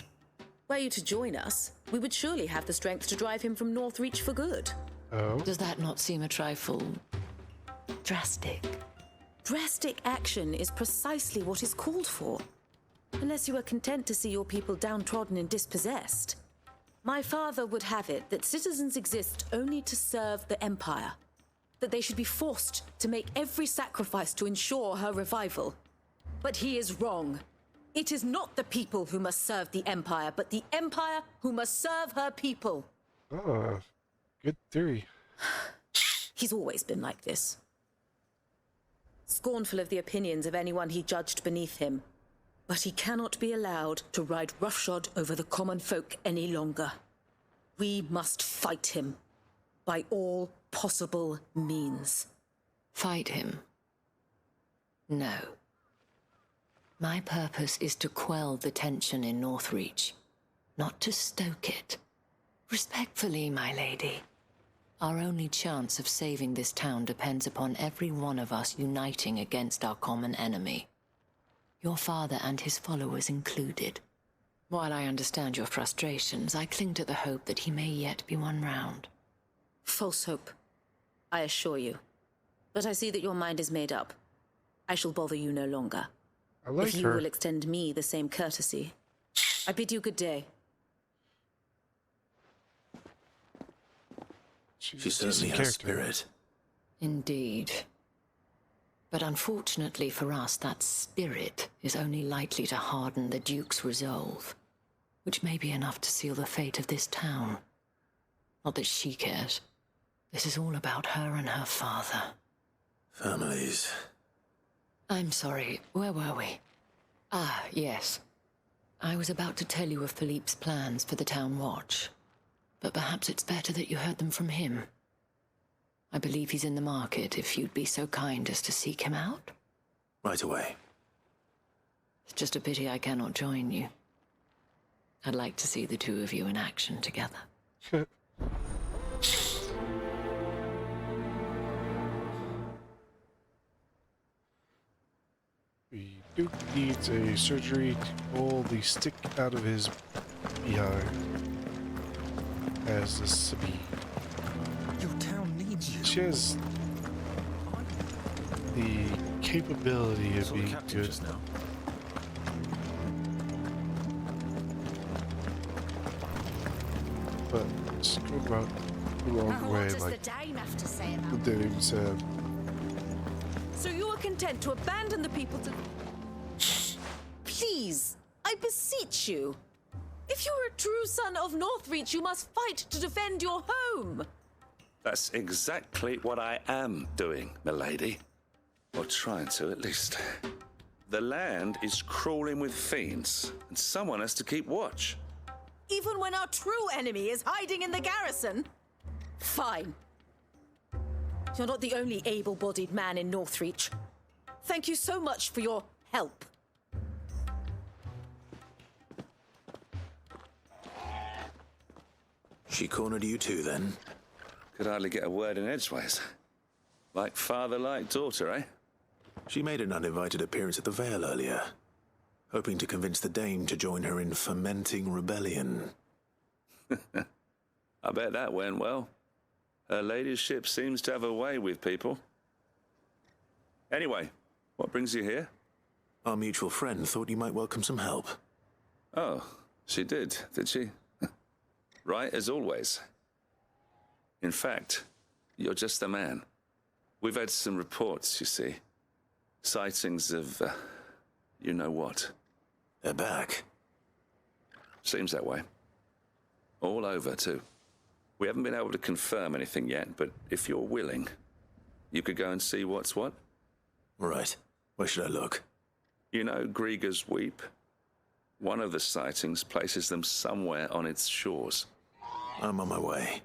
Speaker 12: Were you to join us, we would surely have the strength to drive him from Northreach for good.
Speaker 1: Oh?
Speaker 11: Does that not seem a trifle... drastic?
Speaker 12: Drastic action is precisely what is called for. Unless you are content to see your people downtrodden and dispossessed. My father would have it that citizens exist only to serve the Empire. That they should be forced to make every sacrifice to ensure her revival. But he is wrong. It is not the people who must serve the Empire, but the Empire who must serve her people.
Speaker 1: Oh, good theory.
Speaker 12: He's always been like this. Scornful of the opinions of anyone he judged beneath him. But he cannot be allowed to ride roughshod over the common folk any longer. We must fight him. By all possible means.
Speaker 11: Fight him? No. My purpose is to quell the tension in Northreach, not to stoke it. Respectfully, my lady. Our only chance of saving this town depends upon every one of us uniting against our common enemy. Your father and his followers included. While I understand your frustrations, I cling to the hope that he may yet be won round.
Speaker 12: False hope, I assure you. But I see that your mind is made up. I shall bother you no longer.
Speaker 1: I like
Speaker 12: if you will extend me the same courtesy. I bid you good day.
Speaker 3: She certainly has spirit.
Speaker 11: Indeed. But unfortunately for us, that spirit is only likely to harden the Duke's resolve, which may be enough to seal the fate of this town. Not that she cares. This is all about her and her father.
Speaker 3: Families.
Speaker 11: I'm sorry, where were we? Ah, yes. I was about to tell you of Philippe's plans for the town watch, but perhaps it's better that you heard them from him. I believe he's in the market, if you'd be so kind as to seek him out.
Speaker 3: Right away.
Speaker 11: It's just a pity I cannot join you. I'd like to see the two of you in action together.
Speaker 1: The Duke needs a surgery to pull the stick out of his behind. As the Sabine.
Speaker 3: Your town needs you.
Speaker 1: She has the capability of being good.
Speaker 3: Just now.
Speaker 1: But just go about the wrong way, like
Speaker 10: the Dame have to say
Speaker 1: the
Speaker 10: about
Speaker 1: Dame said.
Speaker 12: So you are content to abandon the people to... Please, I beseech you. If you are a true son of Northreach, you must fight to defend your home.
Speaker 13: That's exactly what I am doing, milady. Or trying to, at least. The land is crawling with fiends, and someone has to keep watch.
Speaker 12: Even when our true enemy is hiding in the garrison? Fine. You're not the only able-bodied man in Northreach. Thank you so much for your help.
Speaker 3: She cornered you too, then?
Speaker 13: Could hardly get a word in edgeways. Like father, like daughter, eh?
Speaker 3: She made an uninvited appearance at the Vale earlier, hoping to convince the Dame to join her in fomenting rebellion.
Speaker 13: I bet that went well. Her ladyship seems to have a way with people. Anyway, what brings you here?
Speaker 3: Our mutual friend thought you might welcome some help.
Speaker 13: Oh, she did she? Right, as always. In fact, you're just the man. We've had some reports, you see. Sightings of, you know what.
Speaker 3: They're back.
Speaker 13: Seems that way. All over, too. We haven't been able to confirm anything yet, but if you're willing, you could go and see what's what.
Speaker 3: Right. Where should I look?
Speaker 13: You know Grieger's Weep? One of the sightings places them somewhere on its shores.
Speaker 3: I'm on my way.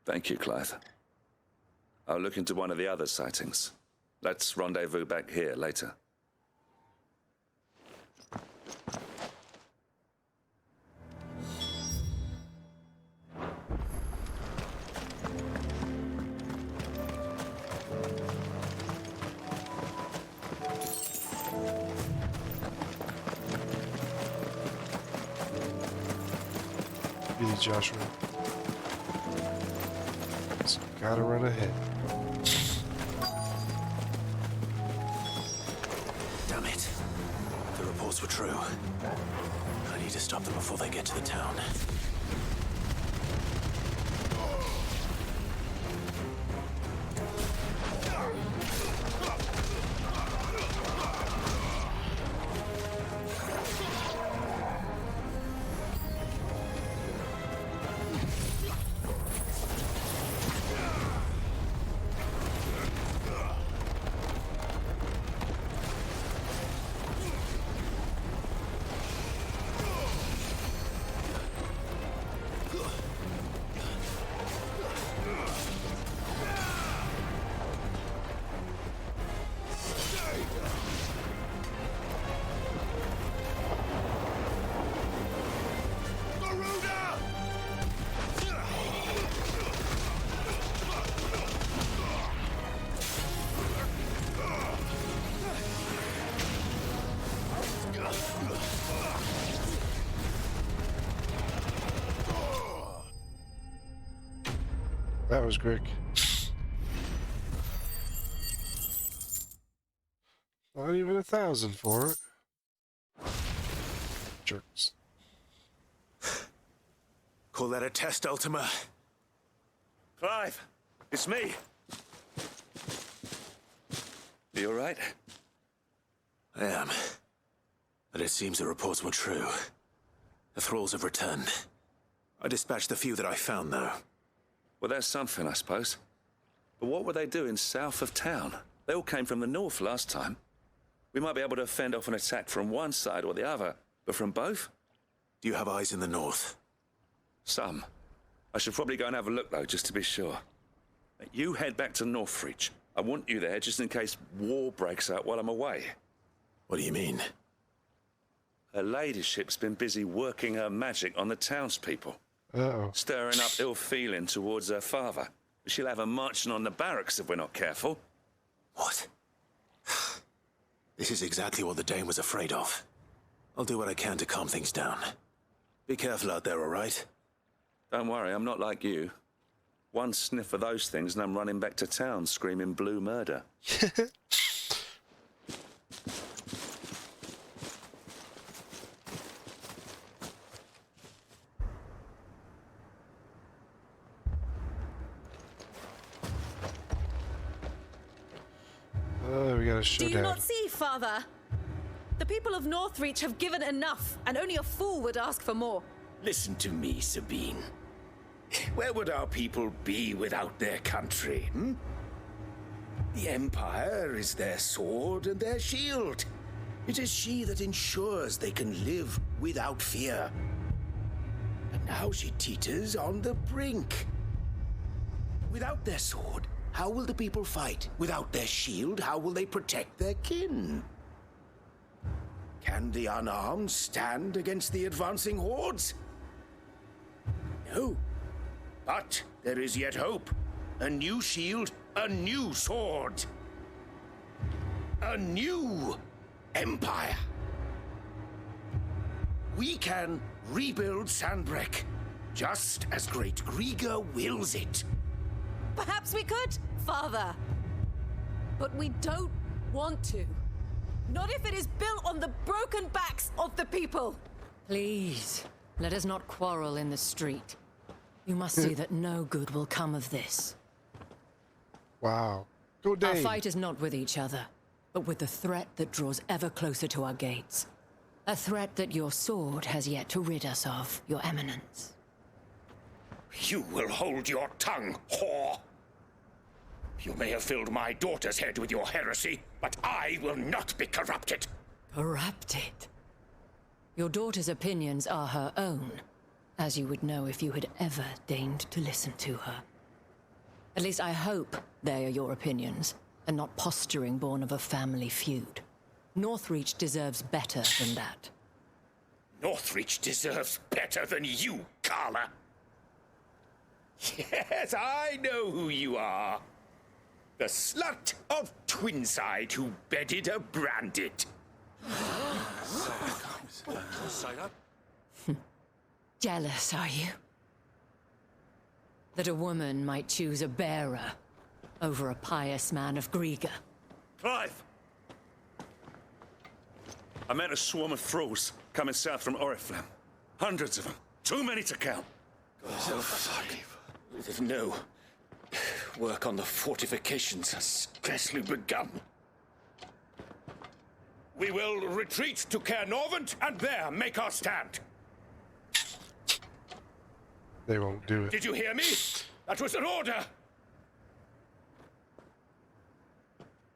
Speaker 13: Thank you, Clive. I'll look into one of the other sightings. Let's rendezvous back here later.
Speaker 1: Really, Joshua. Just gotta run ahead.
Speaker 3: Damn it. The reports were true. I need to stop them before they get to the town.
Speaker 1: That was quick. Not even 1,000 for it. Jerks.
Speaker 3: Call that a test, Ultima?
Speaker 13: Clive, it's me. You all right?
Speaker 3: I am. But it seems the reports were true. The thralls have returned. I dispatched the few that I found, though.
Speaker 13: Well, that's something, I suppose. But what were they doing south of town? They all came from the north last time. We might be able to fend off an attack from one side or the other, but from both?
Speaker 3: Do you have eyes in the north?
Speaker 13: Some. I should probably go and have a look, though, just to be sure. You head back to Northreach. I want you there just in case war breaks out while I'm away.
Speaker 3: What do you mean?
Speaker 13: Her ladyship's been busy working her magic on the townspeople.
Speaker 1: Uh-oh.
Speaker 13: Stirring up ill feeling towards her father. She'll have her marching on the barracks if we're not careful.
Speaker 3: What? This is exactly what the Dane was afraid of. I'll do what I can to calm things down. Be careful out there, all right?
Speaker 13: Don't worry, I'm not like you. One sniff of those things and I'm running back to town screaming blue murder.
Speaker 1: Oh, we got a showdown.
Speaker 12: Do you not see, Father? The people of Northreach have given enough, and only a fool would ask for more.
Speaker 14: Listen to me, Sabine. Where would our people be without their country, hmm? The Empire is their sword and their shield. It is she that ensures they can live without fear. And now she teeters on the brink. Without their sword, how will the people fight? Without their shield, how will they protect their kin? Can the unarmed stand against the advancing hordes? No. But there is yet hope. A new shield, a new sword. A new empire. We can rebuild Sandbreck, just as Great Grieger wills it.
Speaker 12: Perhaps we could, Father. But we don't want to. Not if it is built on the broken backs of the people.
Speaker 11: Please, let us not quarrel in the street. You must see that no good will come of this.
Speaker 1: Wow. Go
Speaker 11: Our
Speaker 1: Dane.
Speaker 11: fight is not with each other, but with the threat that draws ever closer to our gates. A threat that your sword has yet to rid us of, Your Eminence.
Speaker 14: You will hold your tongue, whore! You may have filled my daughter's head with your heresy, but I will not be corrupted.
Speaker 11: Corrupted? Your daughter's opinions are her own, as you would know if you had ever deigned to listen to her. At least I hope they are your opinions, and not posturing born of a family feud. Northreach deserves better than that.
Speaker 14: Northreach deserves better than you, Carla. Yes, I know who you are. The slut of Twinside who bedded a Branded.
Speaker 11: Jealous, are you? That a woman might choose a bearer over a pious man of Griega.
Speaker 13: Clive! I met a swarm of thralls coming south from Oriflamme. Hundreds of them. Too many to count.
Speaker 14: No. Work on the fortifications has scarcely begun. We will retreat to Caernarvon and there make our stand.
Speaker 1: They won't do it.
Speaker 14: Did you hear me? That was an order.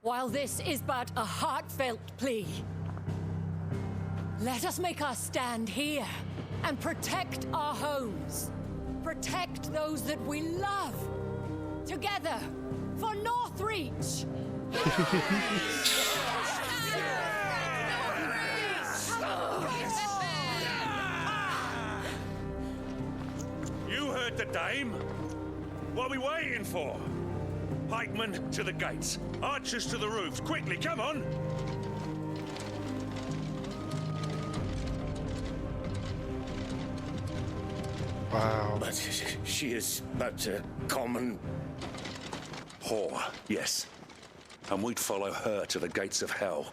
Speaker 11: While this is but a heartfelt plea, let us make our stand here and protect our homes. Protect those that we love. Together, for Northreach!
Speaker 13: You heard the dame. What are we waiting for? Pikemen to the gates. Archers to the roofs. Quickly, come on!
Speaker 1: Wow.
Speaker 14: But she is but a common...
Speaker 13: Whore, yes. And we'd follow her to the gates of hell.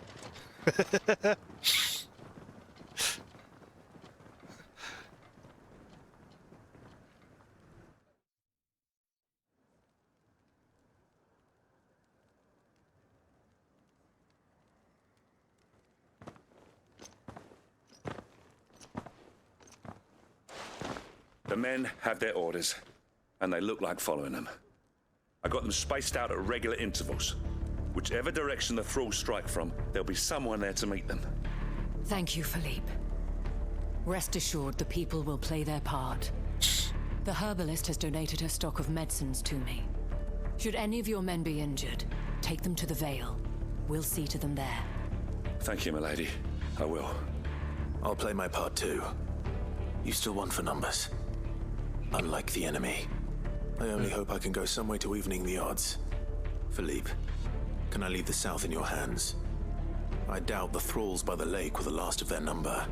Speaker 13: The men have their orders, and they look like following them. I got them spaced out at regular intervals. Whichever direction the thralls strike from, there'll be someone there to meet them.
Speaker 11: Thank you, Philippe. Rest assured the people will play their part. The herbalist has donated her stock of medicines to me. Should any of your men be injured, take them to the Vale. We'll see to them there.
Speaker 13: Thank you, milady. I will.
Speaker 3: I'll play my part too. You still won for numbers. Unlike the enemy. I only hope I can go some way to evening the odds. Philippe, can I leave the south in your hands? I doubt the thralls by the lake were the last of their number.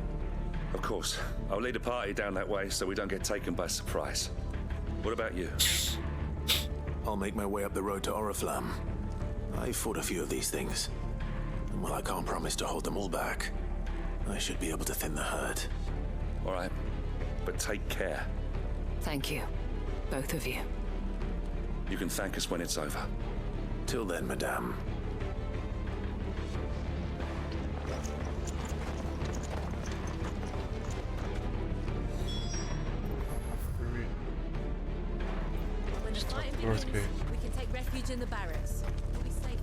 Speaker 13: Of course. I'll lead a party down that way so we don't get taken by surprise. What about you?
Speaker 3: I'll make my way up the road to Oriflamme. I fought a few of these things. And while I can't promise to hold them all back, I should be able to thin the herd.
Speaker 13: All right. But take care.
Speaker 11: Thank you, both of you.
Speaker 13: You can thank us when it's over.
Speaker 3: Till then, madame.
Speaker 12: When the fighting
Speaker 1: North
Speaker 12: begins,
Speaker 1: Gate.
Speaker 12: we can take refuge in the barracks. We'll be safe.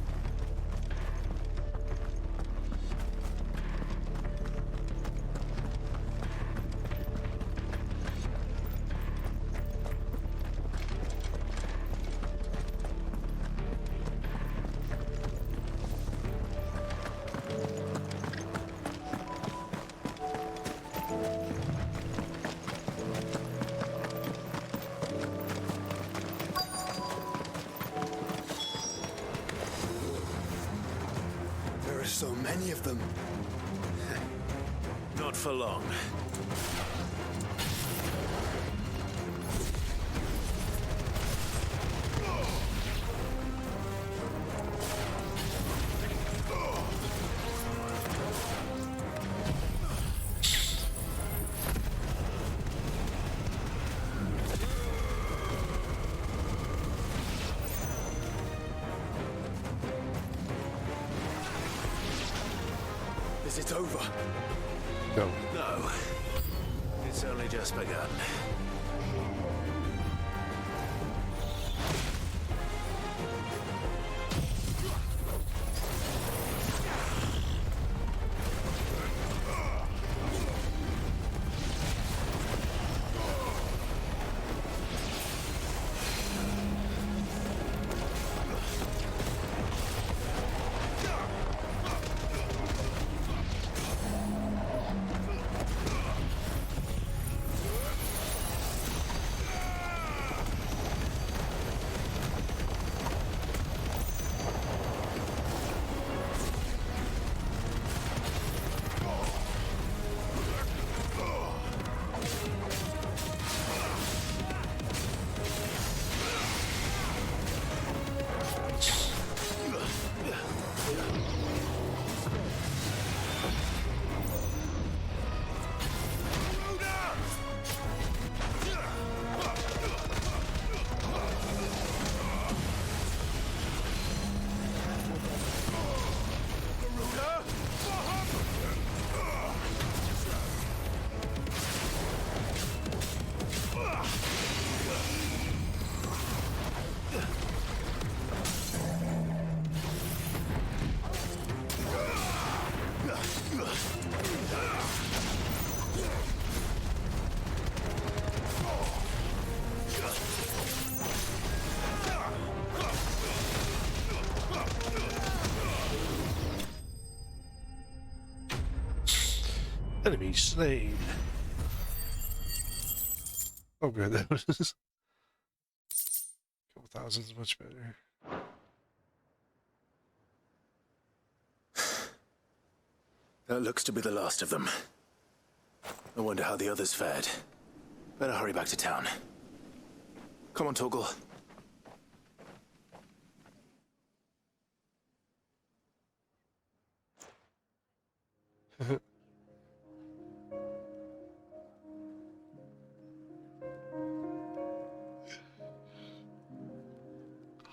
Speaker 5: There are so many of them.
Speaker 3: Not for long. means it's over.
Speaker 1: No.
Speaker 3: No. It's only just begun.
Speaker 1: Enemy slain. Oh good, that was a couple thousand is much better.
Speaker 3: That looks to be the last of them. I wonder how the others fared. Better hurry back to town. Come on, Torgal.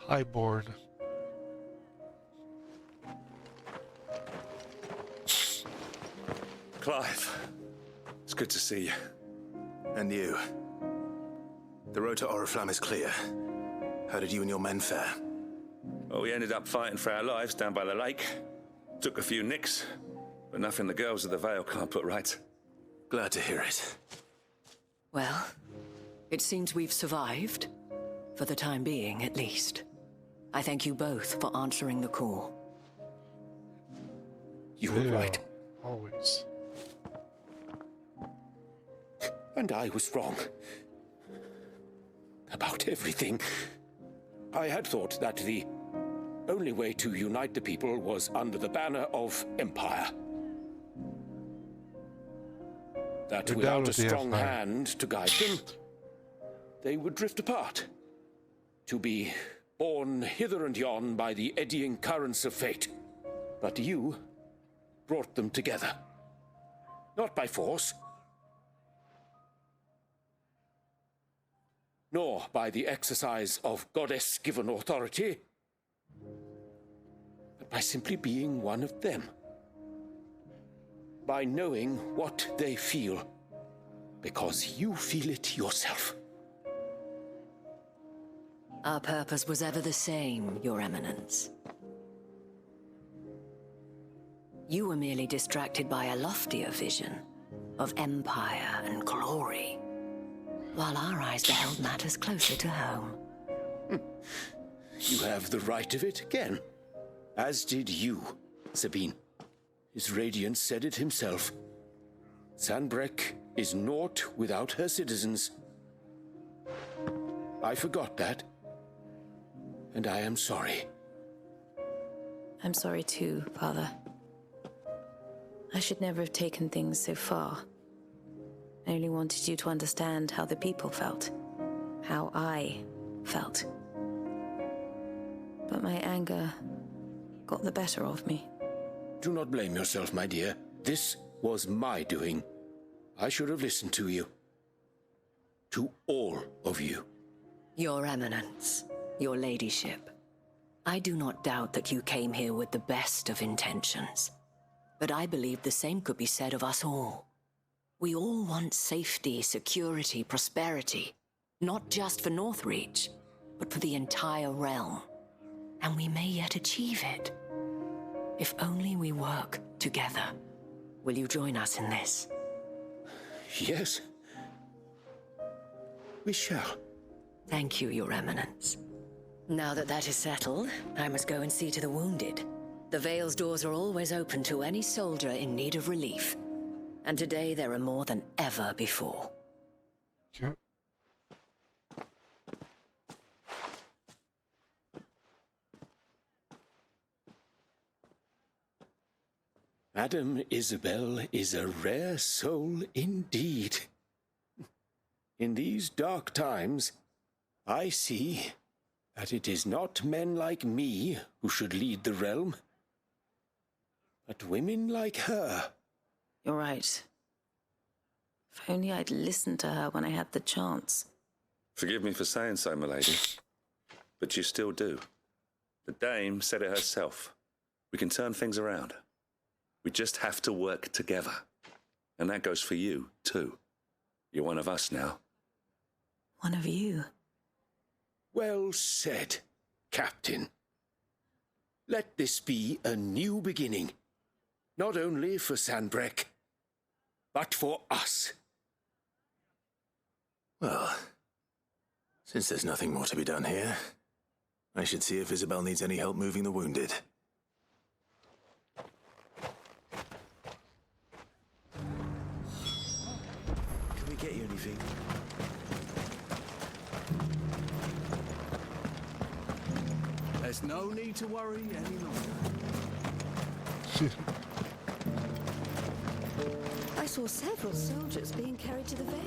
Speaker 1: Highborn.
Speaker 13: Clive, it's good to see you.
Speaker 3: And you. The road to Oriflamme is clear. How did you and your men fare?
Speaker 13: Well, we ended up fighting for our lives down by the lake. Took a few nicks, but nothing the girls of the Vale can't put right.
Speaker 3: Glad to hear it.
Speaker 11: Well, it seems we've survived. For the time being, at least. I thank you both for answering the call.
Speaker 14: You were right.
Speaker 1: Always.
Speaker 14: And I was wrong. About everything. I had thought that the only way to unite the people was under the banner of Empire. That
Speaker 1: You're
Speaker 14: without
Speaker 1: down
Speaker 14: a
Speaker 1: with the
Speaker 14: strong
Speaker 1: Empire.
Speaker 14: hand to guide them, they would drift apart. To be borne hither and yon by the eddying currents of fate. But you brought them together. Not by force, nor by the exercise of goddess-given authority, but by simply being one of them. By knowing what they feel, because you feel it yourself.
Speaker 11: Our purpose was ever the same, Your Eminence. You were merely distracted by a loftier vision of empire and glory, while our eyes beheld matters closer to home.
Speaker 14: You have the right of it again, as did you, Sabine. His radiance said it himself. Sanbreque is naught without her citizens. I forgot that, and I am sorry.
Speaker 12: I'm sorry too, Father. I should never have taken things so far. I only wanted you to understand how the people felt. How I felt. But my anger got the better of me.
Speaker 14: Do not blame yourself, my dear. This was my doing. I should have listened to you. To all of you.
Speaker 11: Your Eminence, your ladyship, I do not doubt that you came here with the best of intentions. But I believe the same could be said of us all. We all want safety, security, prosperity. Not just for Northreach, but for the entire realm. And we may yet achieve it. If only we work together. Will you join us in this?
Speaker 14: Yes. We shall.
Speaker 11: Thank you, Your Eminence. Now that that is settled, I must go and see to the wounded. The Vale's doors are always open to any soldier in need of relief. And today there are more than ever before.
Speaker 1: Okay.
Speaker 14: Madame Isabel is a rare soul indeed. In these dark times, I see that it is not men like me who should lead the realm, but women like her.
Speaker 12: You're right. If only I'd listened to her when I had the chance.
Speaker 13: Forgive me for saying so, milady, but you still do. The dame said it herself. We can turn things around. We just have to work together. And that goes for you, too. You're one of us now.
Speaker 12: One of you?
Speaker 14: Well said, Captain. Let this be a new beginning. Not only for Sanbreque, but for us.
Speaker 3: Well, since there's nothing more to be done here, I should see if Isabel needs any help moving the wounded.
Speaker 5: Can we get you anything?
Speaker 15: There's no need to worry any longer.
Speaker 10: I saw several soldiers being carried to the Vale.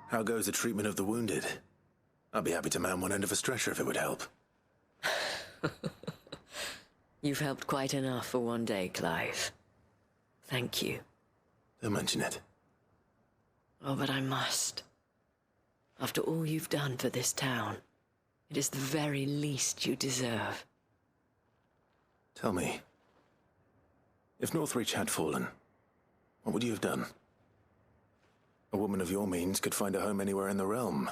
Speaker 3: How goes the treatment of the wounded? I'd be happy to man one end of a stretcher if it would help.
Speaker 11: You've helped quite enough for one day, Clive. Thank you.
Speaker 3: Don't mention it.
Speaker 11: Oh, but I must. After all you've done for this town, it is the very least you deserve.
Speaker 3: Tell me, if Northreach had fallen, what would you have done? A woman of your means could find a home anywhere in the realm,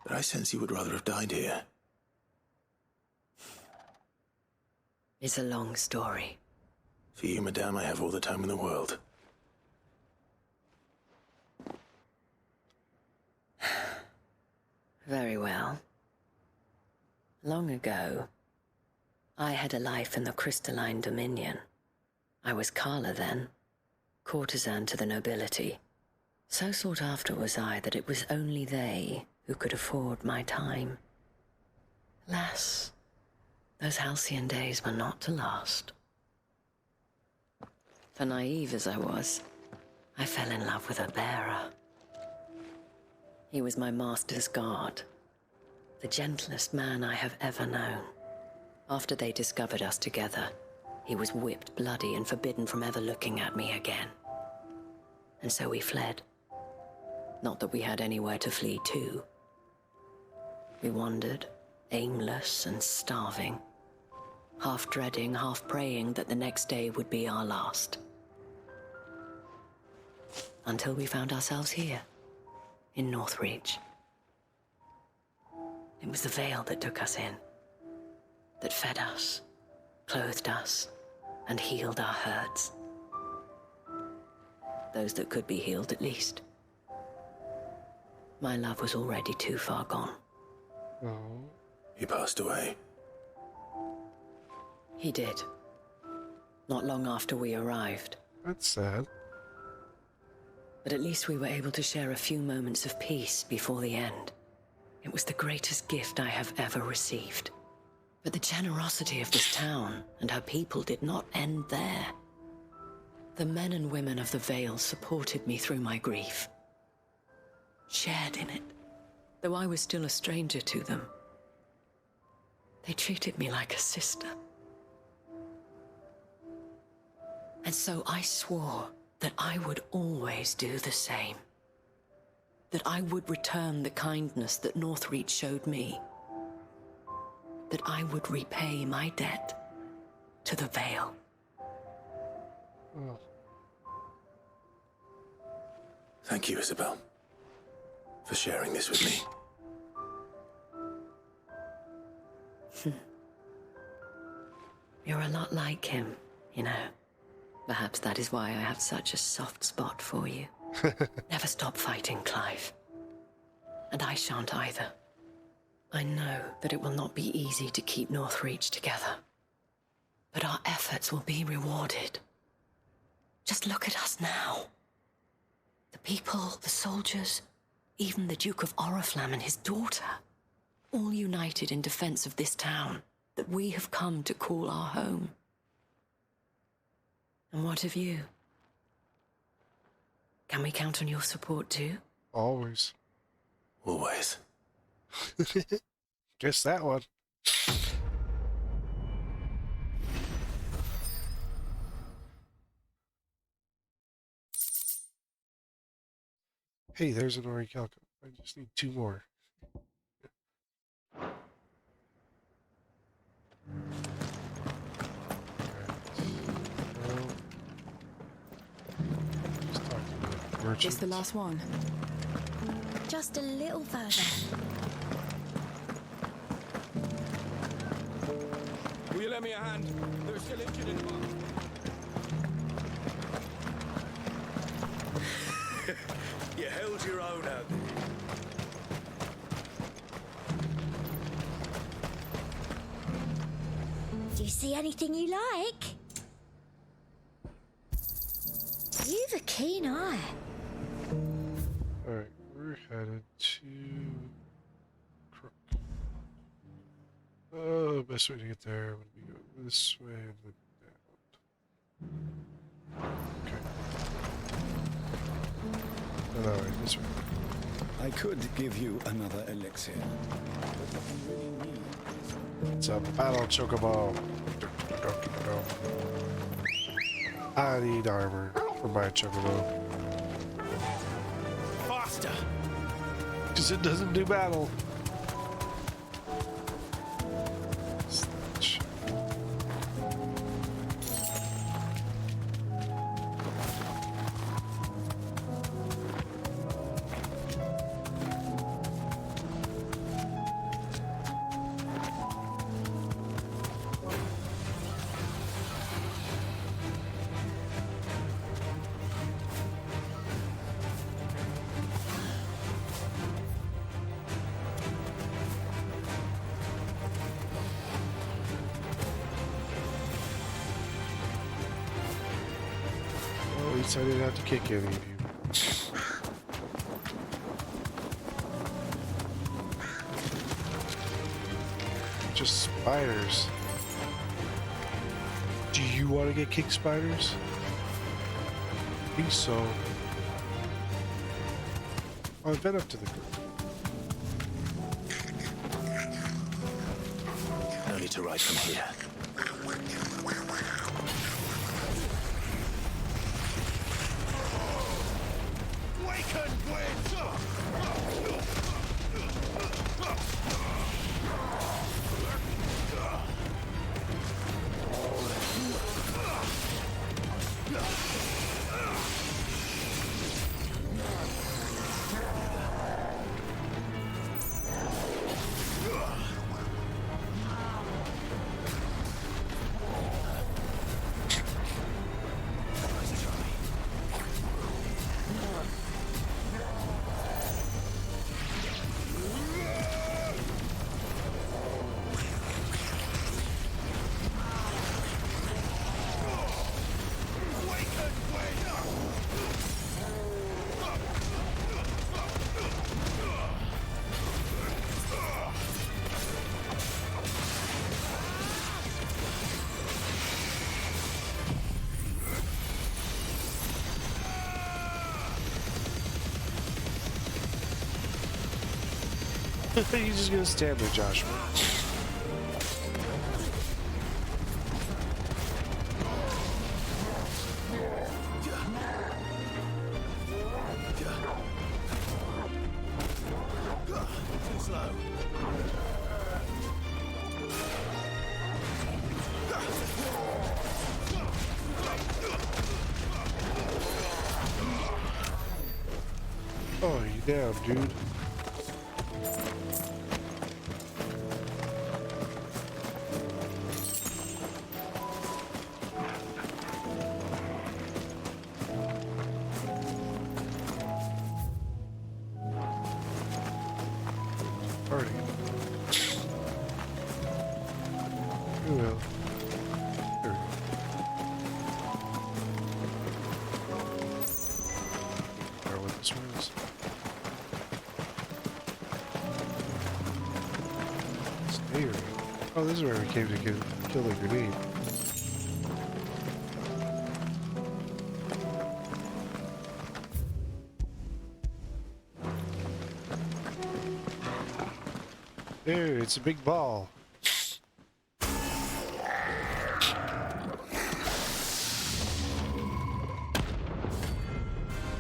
Speaker 3: but I sense you would rather have died here.
Speaker 11: It's a long story.
Speaker 3: For you, madame, I have all the time in the world.
Speaker 11: Very well. Long ago, I had a life in the Crystalline Dominion. I was Carla then, courtesan to the nobility. So sought after was I that it was only they who could afford my time. Alas, those halcyon days were not to last. For naive as I was, I fell in love with a bearer. He was my master's guard, the gentlest man I have ever known. After they discovered us together, he was whipped bloody and forbidden from ever looking at me again. And so we fled. Not that we had anywhere to flee to. We wandered, aimless and starving, half dreading, half praying that the next day would be our last. Until we found ourselves here, in Northreach. It was the Vale that took us in, that fed us, clothed us, and healed our hurts. Those that could be healed, at least. My love was already too far gone.
Speaker 1: Oh.
Speaker 3: He passed away.
Speaker 11: He did. Not long after we arrived.
Speaker 1: That's sad.
Speaker 11: But at least we were able to share a few moments of peace before the end. It was the greatest gift I have ever received. But the generosity of this town and her people did not end there. The men and women of the Vale supported me through my grief. Shared in it, though I was still a stranger to them. They treated me like a sister. And so I swore that I would always do the same. That I would return the kindness that Northreach showed me. that I would repay my debt to the Veil.
Speaker 1: Oh.
Speaker 3: Thank you, Isabel, for sharing this with me.
Speaker 11: You're a lot like him, you know. Perhaps that is why I have such a soft spot for you. Never stop fighting, Clive. And I shan't either. I know that it will not be easy to keep Northreach together. But our efforts will be rewarded. Just look at us now. The people, the soldiers, even the Duke of Oriflamme and his daughter, all united in defense of this town that we have come to call our home. And what of you? Can we count on your support too?
Speaker 1: Always.
Speaker 3: Always.
Speaker 1: Guess that one. Hey, there's an Orichalco. I just need 2 more.
Speaker 4: Is the last one?
Speaker 10: Just a little further.
Speaker 9: Will you lend me a hand? They're still injured in the bar.
Speaker 14: You held your own out there.
Speaker 10: Do you see anything you like? You've a keen eye.
Speaker 1: Alright, we're headed to Crook. Oh, best way to get there would be go this way and then down. Okay. No, that way, this way.
Speaker 15: I could give you another elixir.
Speaker 1: It's a battle chocobo. I need armor for my chocobo.
Speaker 14: Faster!
Speaker 1: Because it doesn't do battle. Snatch. Well, at least I didn't have to kick any of you. Just spiders. Do you want to get kicked, spiders? I think so. Oh, I've been up to the group.
Speaker 3: No need to ride from here.
Speaker 1: You're just gonna stand there, Joshua.
Speaker 3: Too slow.
Speaker 1: Oh, you down, dude? Party. You will. There we go. Or what this one is. Stay. Oh, this is where we came to kill the grenade. There, it's a big ball.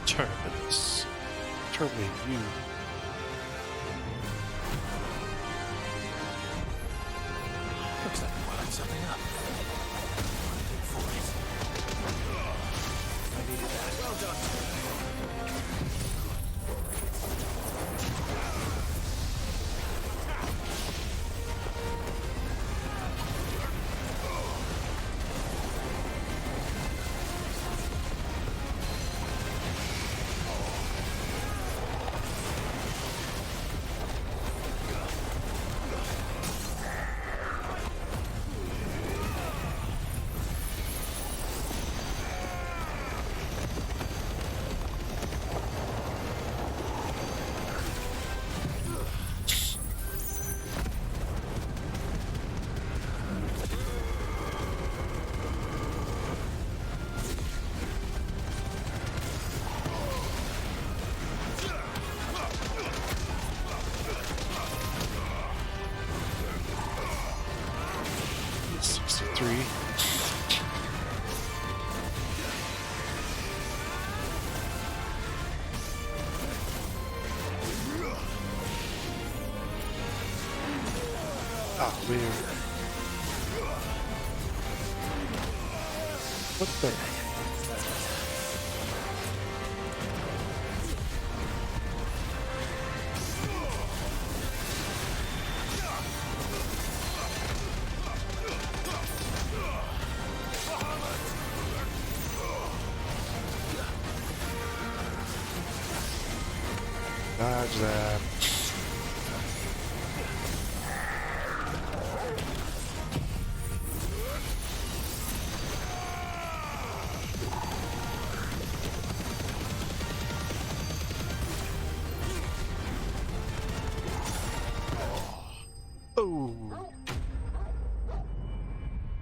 Speaker 1: Terminus. Terminate you.
Speaker 3: Looks like we lined something up. I needed that. Well done.
Speaker 1: Oh, weird. What the? Dodge that. Oh,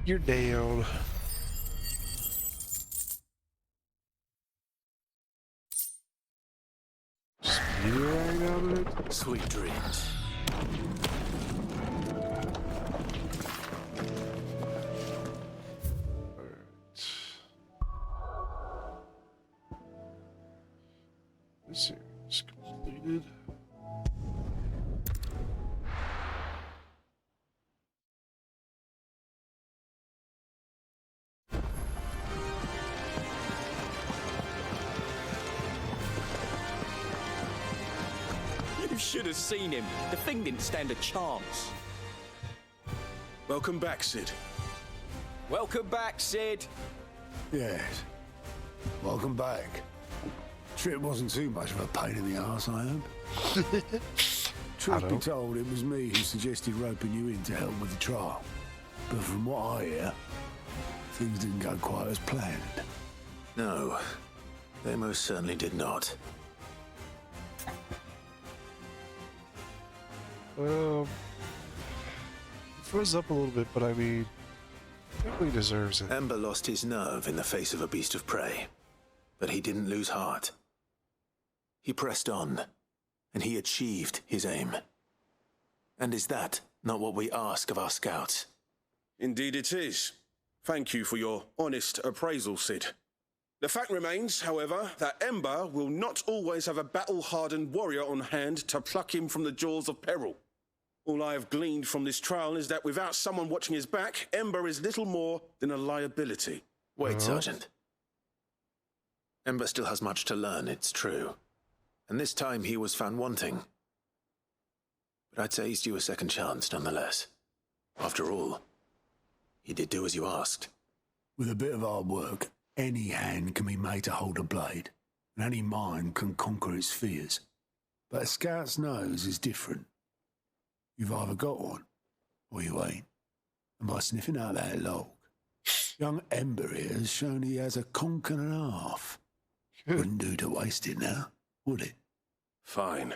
Speaker 1: you're down. Meteorite out of it?
Speaker 3: Sweet dreams.
Speaker 1: This is completed.
Speaker 9: You should have seen him. The thing didn't stand a chance.
Speaker 2: Welcome back, Sid.
Speaker 9: Welcome back, Sid.
Speaker 15: Yes. Welcome back. Trip wasn't too much of a pain in the arse, I hope. Truth be told, it was me who suggested roping you in to help with the trial. But from what I hear, things didn't go quite as planned.
Speaker 3: No, they most certainly did not.
Speaker 1: Froze up a little bit, but I mean, definitely deserves it.
Speaker 3: Ember lost his nerve in the face of a beast of prey, but he didn't lose heart. He pressed on, and he achieved his aim. And is that not what we ask of our scouts?
Speaker 2: Indeed it is. Thank you for your honest appraisal, Sid. The fact remains, however, that Ember will not always have a battle-hardened warrior on hand to pluck him from the jaws of peril. All I have gleaned from this trial is that without someone watching his back, Ember is little more than a liability.
Speaker 3: Wait, Sergeant. Ember still has much to learn, it's true. And this time he was found wanting. But I'd say he's due a second chance nonetheless. After all, he did do as you asked.
Speaker 15: With a bit of hard work, any hand can be made to hold a blade, and any mind can conquer its fears. But a scout's nose is different. You've either got one, or you ain't. And by sniffing out that log, young Ember here has shown he has a conk and a half. Wouldn't do to waste it now, would it?
Speaker 2: Fine.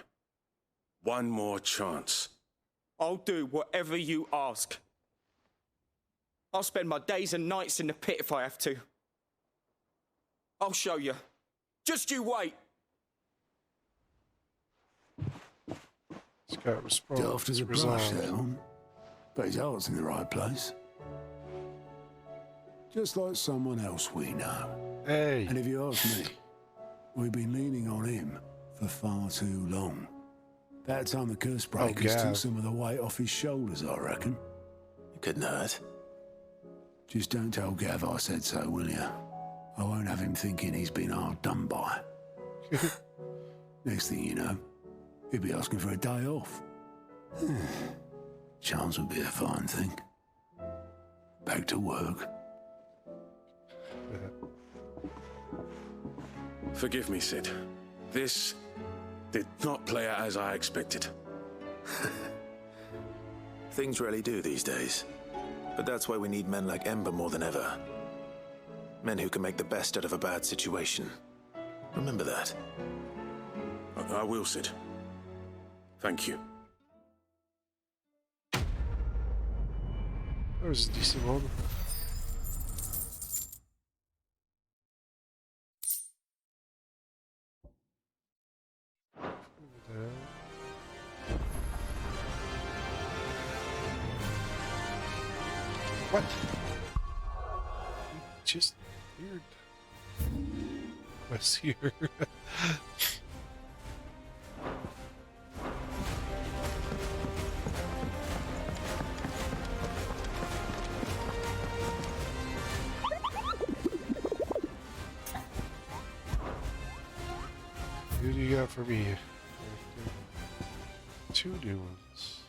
Speaker 2: One more chance.
Speaker 9: I'll do whatever you ask. I'll spend my days and nights in the pit if I have to. I'll show you. Just you wait.
Speaker 1: Scout response.
Speaker 15: Daft as a brush, that one. But his heart's in the right place. Just like someone else we know.
Speaker 1: Hey.
Speaker 15: And if you ask me, we've been leaning on him for far too long. That time the curse breakers took some of the weight off his shoulders, I reckon.
Speaker 3: It couldn't hurt.
Speaker 15: Just don't tell Gav I said so, will you? I won't have him thinking he's been hard done by. Next thing you know, he'll be asking for a day off. Chance would be a fine thing. Back to work.
Speaker 2: Forgive me, Sid. This did not play out as I expected.
Speaker 3: Things really do these days. But that's why we need men like Ember more than ever. Men who can make the best out of a bad situation. Remember that.
Speaker 2: I will, Sid. Thank you.
Speaker 1: That was a decent one. What? Just weird. What's here? What do you got for me? Two new ones.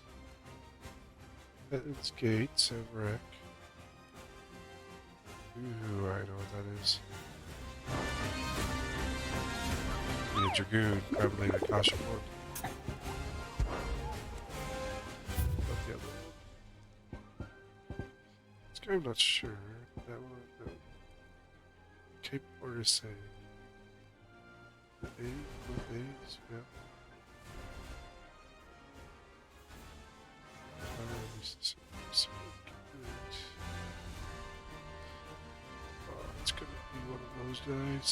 Speaker 1: It's Gates and Wreck. Ooh, I know what that is. Be a Dragoon, probably a caution one. Not the other one. This guy I'm not sure. That one, no. Cape order say. Both A's, yeah. It's gonna be one of those guys.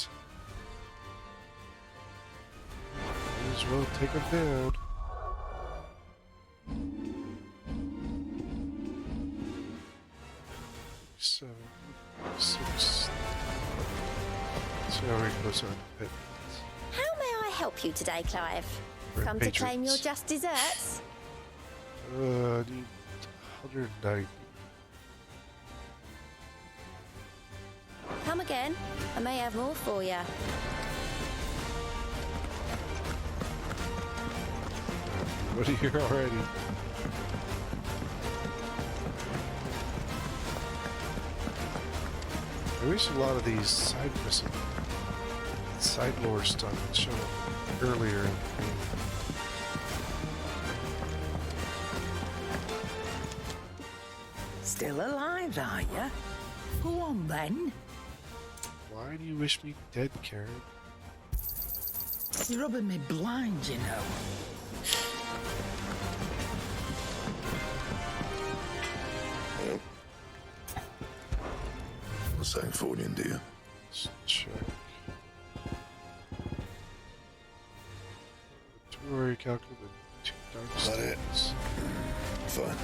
Speaker 1: Might as well take him down. Seven, 6. So we close on the pit.
Speaker 16: How may I help you today, Clive?
Speaker 1: We're
Speaker 16: Come to claim your
Speaker 1: patrons.
Speaker 16: just desserts?
Speaker 1: I need 190.
Speaker 16: Come again. I may have more for you.
Speaker 1: What are you already? I wish a lot of these side missions, side lore stuff would show up earlier in the game.
Speaker 17: Still alive, are you? Go on then.
Speaker 1: Why do you wish me dead, Karen?
Speaker 17: You're rubbing me blind, you know.
Speaker 18: What's that Fordian, do you?
Speaker 1: Let's check. Temporary calculator, 2 dark
Speaker 18: Is that it?
Speaker 1: stones.
Speaker 18: Fine.